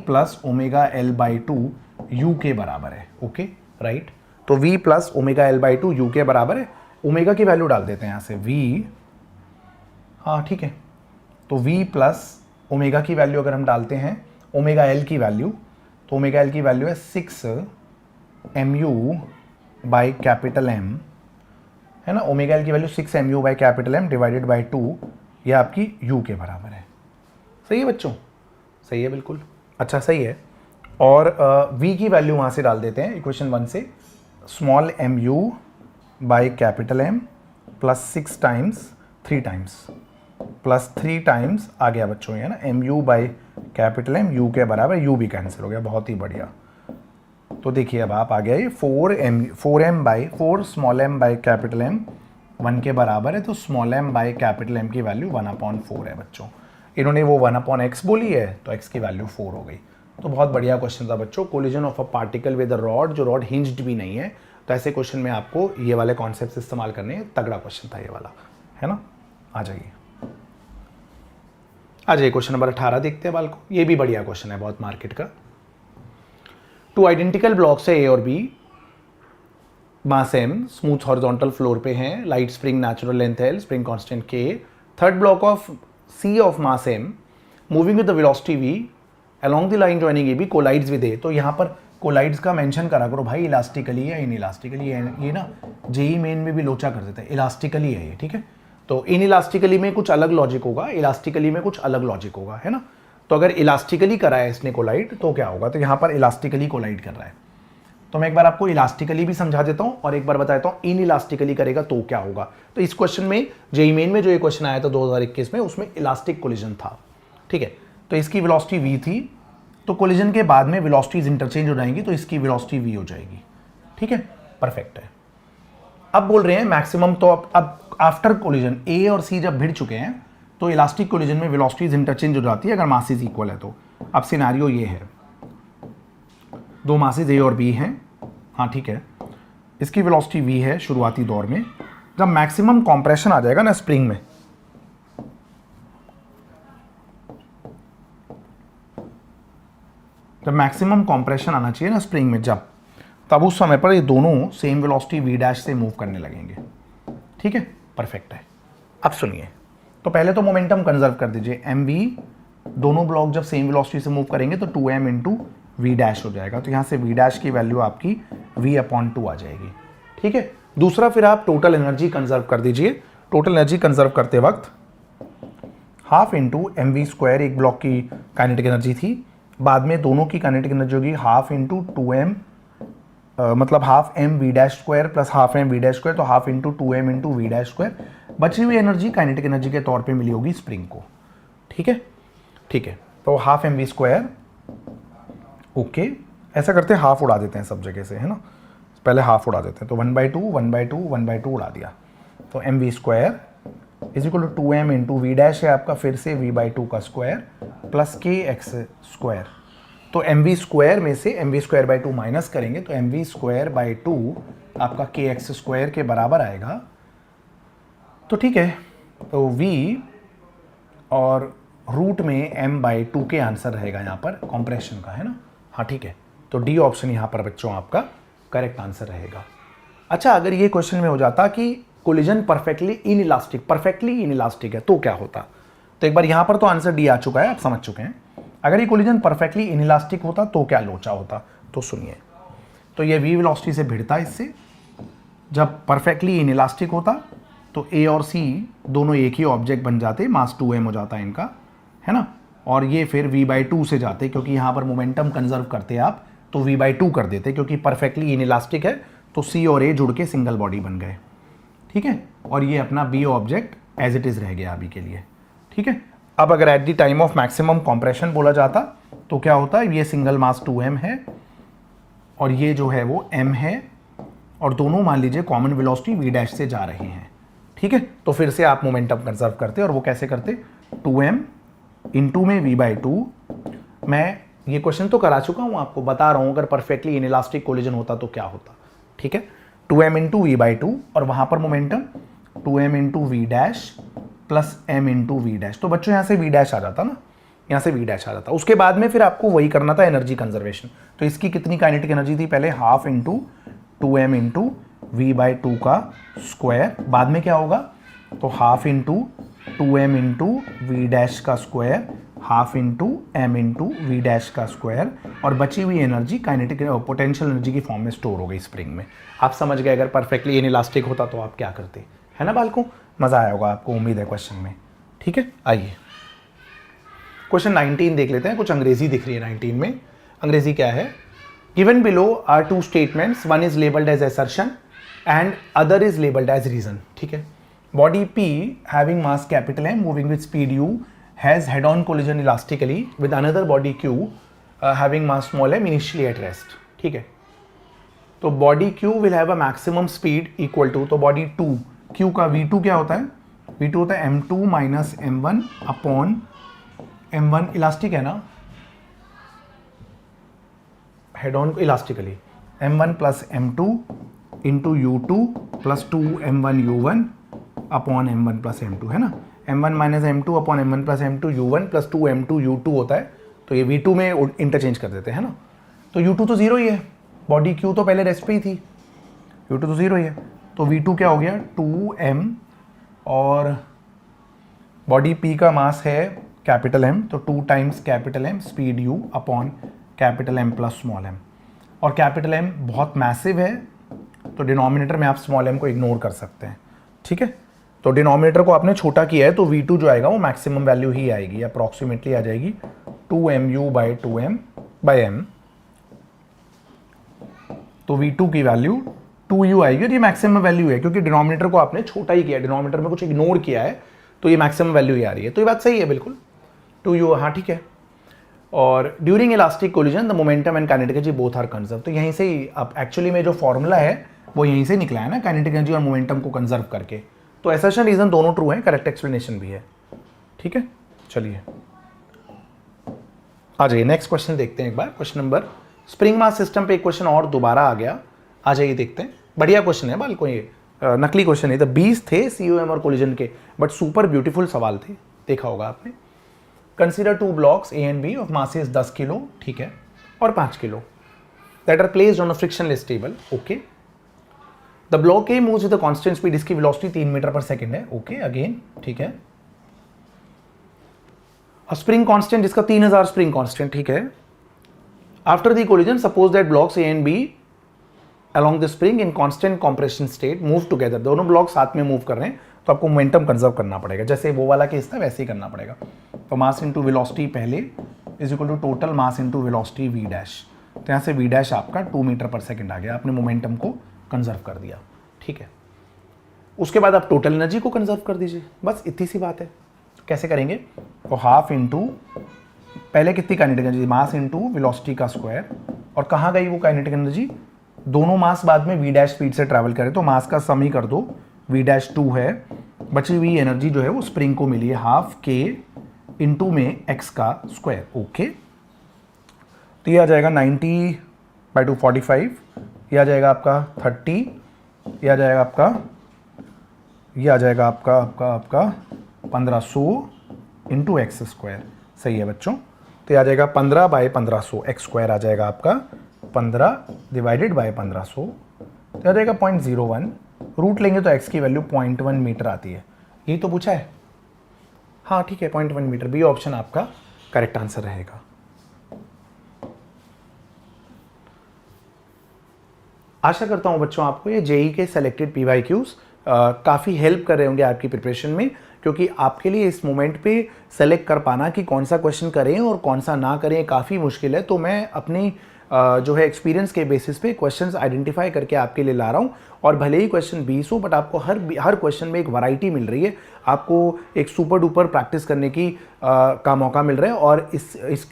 Speaker 1: plus omega L/2 u के बराबर है। ओके, राइट, तो v plus omega L/2 u के बराबर है। ओमेगा की वैल्यू डाल देते हैं यहाँ से, v, हाँ ठीक है, तो v प्लस ओमेगा की वैल्यू अगर हम डालते हैं, ओमेगा L की वैल्यू, तो ओमेगा L की वैल्यू है 6mu बाई कैपिटल M, है ना। ओमेगा L की value 6mu by capital M divided by 2, ये आपकी u के बराबर है। सही है बच्चों, सही है बिल्कुल। अच्छा, सही है। और v की वैल्यू वहाँ से डाल देते हैं इक्वेशन 1 से, small M U by capital M plus 6 times 3 times plus 3 times आ गया बच्चों, ये ना M U by capital M, U के बराबर, यू भी कैंसिल हो गया, बहुत ही बढ़िया। तो देखिए अब आप आ गया ये 4 small m by capital M 1 के बराबर है, तो small m by capital M की वैल्यू 1/4 है बच्चों। इन्होंने वो 1/x बोली है तो x की वैल्यू 4 हो गई। तो बहुत बढ़िया क्वेश्चन था बच्चों। Collision of a particle with a rod, जो रॉड हिंज्ड भी नहीं है, तो ऐसे क्वेश्चन में आपको ये वाले कॉन्सेप्ट इस्तेमाल करने हैं। तगड़ा क्वेश्चन था ये वाला, है ना। आ जाइए क्वेश्चन नंबर 18 देखते हैं बाल को। ये भी बढ़िया क्वेश्चन है बहुत मार्केट का। टू आइडेंटिकल ब्लॉक्स है ए और B, mass M, smooth horizontal floor पे हैं, light spring natural length L, spring constant K. Third block of C of mass M moving with the velocity V along the line joining A B collides with A. तो यहाँ पर कोलाइड्स का मेंशन करा करो भाई, इलास्टिकली या इन इलास्टिकली। ये ना जेई मेन में भी लोचा कर देता है, इलास्टिकली है ये, ठीक है। तो इन इलास्टिकली में कुछ अलग लॉजिक होगा, इलास्टिकली में कुछ अलग लॉजिक होगा, है ना। तो अगर इलास्टिकली करा है इसने कोलाइड तो क्या होगा, तो यहाँ पर इलास्टिकली कोलाइड कर रहा है। तो मैं एक बार आपको इलास्टिकली भी समझा देता हूँ और एक बार बताता हूँ इन इलास्टिकली करेगा तो क्या होगा। तो इस क्वेश्चन में जेईई मेन में जो ये क्वेश्चन आया था 2021 में, उसमें इलास्टिक कोलिजन था, ठीक है। तो इसकी वेलोसिटी v थी, तो कोलिजन के बाद में वेलोसिटीज इंटरचेंज हो जाएंगी, तो इसकी वेलोसिटी v हो जाएगी, ठीक है, परफेक्ट है। अब बोल रहे हैं मैक्सिमम, तो अब आफ्टर कोलिजन ए और सी जब भिड़ चुके हैं तो इलास्टिक कोलिजन में वेलोसिटीज इंटरचेंज हो जाती है अगर मासेस इक्वल है तो। अब सिनेरियो ये है, दो मासेस ए और बी हैं, हाँ ठीक है, इसकी वेलोसिटी v है शुरुआती दौर में। जब मैक्सिमम कंप्रेशन आ जाएगा ना स्प्रिंग में, जब मैक्सिमम कंप्रेशन आना चाहिए ना स्प्रिंग में, जब तब उस समय पर ये दोनों सेम वेलोसिटी v डैश से मूव करने लगेंगे, ठीक है, परफेक्ट है। अब सुनिए, तो पहले तो मोमेंटम कंजर्व कर दीजिए, mv, दोनों ब्लॉक जब सेम वेलोसिटी से मूव करेंगे तो 2m इंटू वी डैश हो जाएगा। तो यहाँ से वी डैश की वैल्यू आपकी v/2 आ जाएगी, ठीक है। दूसरा फिर आप टोटल एनर्जी कंजर्व कर दीजिए। टोटल एनर्जी कंजर्व करते वक्त half into M we square एक ब्लॉक की काइनेटिक एनर्जी थी, बाद में दोनों की काइनेटिक एनर्जी होगी हाफ इंटू 2m, मतलब half M V dash square plus half M V dash square, तो half into 2m into we dash square. बची हुई एनर्जी काइनेटिक एनर्जी के तौर पे मिली होगी स्प्रिंग को, ठीक है, ठीक है। तो half M we square, okay, ऐसा करते हैं हाफ उड़ा देते हैं सब जगह से, है ना, पहले हाफ उड़ा देते हैं। तो 1/2 उड़ा दिया, तो m we square is equal to 2m into we dash है आपका फिर से v/2 का square plus k x square. तो एम वी स्क्वायर में से m we square by 2 minus करेंगे तो एम वी स्क्वायर बाई 2 आपका के एक्स स्क्वायर के बराबर आएगा। तो ठीक है, तो v और रूट में m/2 के आंसर रहेगा यहाँ पर कॉम्प्रेशन का, है ना, हाँ ठीक है। तो डी ऑप्शन यहाँ पर बच्चों आपका करेक्ट आंसर रहेगा। अच्छा, अगर ये क्वेश्चन में हो जाता कि कोलिजन परफेक्टली इनइलास्टिक है तो क्या होता, तो एक बार यहाँ पर तो आंसर डी आ चुका है, आप समझ चुके हैं। अगर ये कोलिजन परफेक्टली इनइलास्टिक होता तो क्या लोचा होता, तो सुनिए, तो ये v वेलोसिटी से भिड़ता इससे, जब परफेक्टली इनइलास्टिक होता तो ए और सी दोनों एक ही ऑब्जेक्ट बन जाते, मास 2m हो जाता इनका, है ना, और ये फिर v/2 से जाते, क्योंकि यहाँ पर मोमेंटम कंजर्व करते आप तो v/2 कर देते, क्योंकि परफेक्टली इनइलास्टिक है तो सी और ए जुड़ के सिंगल बॉडी बन गए, ठीक है। और ये अपना B object as it is रह गया अभी के लिए, ठीक है। अब अगर at the time of maximum compression बोला जाता तो क्या होता है, ये सिंगल मास 2m है और ये जो है वो m है, और दोनों मान लीजिए कॉमन वेलोसिटी v डैश से जा रहे हैं, ठीक है। तो फिर से आप मोमेंटम कंजर्व करते, और वो कैसे करते, 2m इंटू में v/2। मैं ये क्वेश्चन तो करा चुका हूँ, आपको बता रहा हूँ अगर परफेक्टली इनइलास्टिक कोलिजन होता तो क्या होता, ठीक है। 2m इंटू v/2 और वहाँ पर momentum 2m into we dash plus m into we dash. तो बच्चों यहाँ से v डैश आ जाता ना, यहाँ से v डैश आ जाता। उसके बाद में फिर आपको वही करना था एनर्जी कंजर्वेशन। तो इसकी कितनी काइनेटिक एनर्जी थी, पहले half into 2m into v/2 का स्क्वायर, बाद में क्या होगा, तो half into 2m into we dash का square, half into m into we dash का स्क्वायर, और बची हुई एनर्जी काइनेटिक पोटेंशियल एनर्जी की फॉर्म में स्टोर हो गई स्प्रिंग में। आप समझ गए, अगर परफेक्टली इनइलास्टिक होता तो आप क्या करते, है ना बालकों, मज़ा आया होगा आपको, उम्मीद है क्वेश्चन में, ठीक है। आइए क्वेश्चन 19 देख लेते हैं, कुछ अंग्रेजी दिख रही है 19 में। अंग्रेजी क्या है? Given below are two statements, one is labelled as assertion and other is labelled as reason. ठीक है. Body P having mass capital M moving with speed U has head on collision elastically with another body Q having mass small m initially at rest. ठीक है. तो body Q will have a maximum speed equal to, तो बॉडी 2 Q का V2 क्या होता है? V2 होता है M2 minus M1 upon M1 elastic है ना, head on elastically, M1 plus M2 into U2 plus 2 M1 U1 upon M1 plus M2 है ना. M1 minus M2 upon M1 plus M2 U1 plus 2 M2 U2 होता है. तो ये V2 में इंटरचेंज कर देते हैं ना. तो U2 तो जीरो ही है, बॉडी Q तो पहले रेस्ट पे ही थी, U2 तो जीरो ही है. तो V2 क्या हो गया? 2M और बॉडी P का मास है कैपिटल M, तो 2 times capital M speed U upon capital M plus small m. और कैपिटल M बहुत मैसिव है, तो डिनोमिनेटर में आप स्मॉल m को इग्नोर कर सकते हैं. ठीक है. तो डिनोमिनेटर को आपने छोटा किया है, तो V2 जो आएगा वो मैक्सिमम वैल्यू ही आएगी, अप्रॉक्सीमेटली आ जाएगी 2mu by 2m by m. तो V2 की वैल्यू 2u आएगी और ये मैक्सिमम वैल्यू है, क्योंकि डिनोमिनेटर को आपने छोटा ही किया, डिनोमिनेटर में कुछ इग्नोर किया है, तो ये मैक्सिमम वैल्यू ही आ रही है. तो ये बात सही है बिल्कुल, 2u. हाँ ठीक है. और during elastic collision the momentum and kinetic energy both are conserve. तो यहीं से ही अब एक्चुअली में जो फॉर्मूला है वो यहीं से निकला है ना, काइनेटिक एनर्जी और मोमेंटम को कंजर्व करके. तो असर्शन रीजन दोनों ट्रू है, करेक्ट एक्सप्लेनेशन भी है. ठीक है. चलिए आ जाइए नेक्स्ट क्वेश्चन देखते हैं एक बार. Question number, spring mass system पे एक क्वेश्चन और दोबारा आ गया. आ जाइए देखते हैं. बढ़िया क्वेश्चन है बालको, ये नकली क्वेश्चन है. तो 20 थे COM और कोलिजन के, बट सुपर ब्यूटीफुल सवाल थे, देखा होगा आपने. Consider 2 blocks A and B of masses 10 kilo, ठीक है, और 5 kilo, that are placed on a frictionless table. Okay. The block A moves with a constant speed, इसकी वेलोसिटी 3 मीटर पर सेकंड है. ओके अगेन ठीक है. स्प्रिंग कांस्टेंट, जिसका 3000 स्प्रिंग कांस्टेंट. ठीक है. After the collision suppose that blocks A and B along the spring in constant compression state move together. दोनों ब्लॉक साथ में मूव कर रहे हैं, तो आपको मोमेंटम कंजर्व करना पड़ेगा, जैसे वो वाला केस था वैसे ही करना पड़ेगा. तो मास इंटू वेलोसिटी पहले is equal to total mass into velocity V dash. तो यहाँ से V डैश आपका 2 मीटर पर सेकंड आ गया, आपने मोमेंटम को कंजर्व कर दिया. ठीक है. उसके बाद आप टोटल एनर्जी को कंजर्व कर दीजिए, बस इतनी सी बात है. कैसे करेंगे? तो हाफ इंटू पहले कितनी काइनेटिक एनर्जी, मास इंटू वेलोसिटी का स्क्वायर. और कहाँ गई वो काइनेटिक एनर्जी? दोनों मास बाद में V डैश स्पीड से ट्रैवल करें, तो मास का सम ही कर दो, V डैश 2 है, बची हुई एनर्जी जो है वो स्प्रिंग को मिली है हाफ K इंटू में x का स्क्वायर. ओके. तो ये आ जाएगा 90/2 45, ये आ जाएगा आपका 30, ये आ जाएगा आपका 1500 इंटू एक्स स्क्वायर. सही है बच्चों. तो ये आ जाएगा 15/1500, एक्स स्क्वायर आ जाएगा आपका 15 डिवाइडेड बाय 1500, तो आ जाएगा 0.01. रूट लेंगे तो x की वैल्यू 0.1 मीटर आती है. यही तो पूछा है. हाँ ठीक है, 0.1 मीटर. बी ऑप्शन आपका करेक्ट आंसर रहेगा. आशा करता हूं बच्चों आपको ये जेई के सेलेक्टेड PYQs काफ़ी हेल्प कर रहे होंगे आपकी प्रिपरेशन में, क्योंकि आपके लिए इस मोमेंट पे सेलेक्ट कर पाना कि कौन सा क्वेश्चन करें और कौन सा ना करें काफ़ी मुश्किल है. तो मैं अपनी जो है एक्सपीरियंस के बेसिस पे क्वेश्चंस आइडेंटिफाई करके आपके लिए ला रहा हूँ. और भले ही क्वेश्चन 20 हो, बट आपको हर क्वेश्चन में एक वैरायटी मिल रही है, आपको एक सुपर डुपर प्रैक्टिस करने की का मौका मिल रहा है. और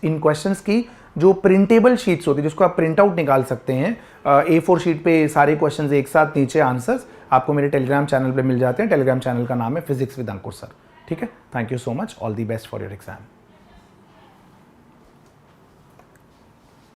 Speaker 1: इन क्वेश्चंस की जो प्रिंटेबल शीट्स होती है, जिसको आप प्रिंट आउट निकाल सकते हैं, A4 शीट पे सारे क्वेश्चंस एक साथ, नीचे आंसर्स, आपको मेरे टेलीग्राम चैनल पे मिल जाते हैं. टेलीग्राम चैनल का नाम है फिजिक्स विद अंकुर सर. ठीक है. Thank you so much. All the best for your exam.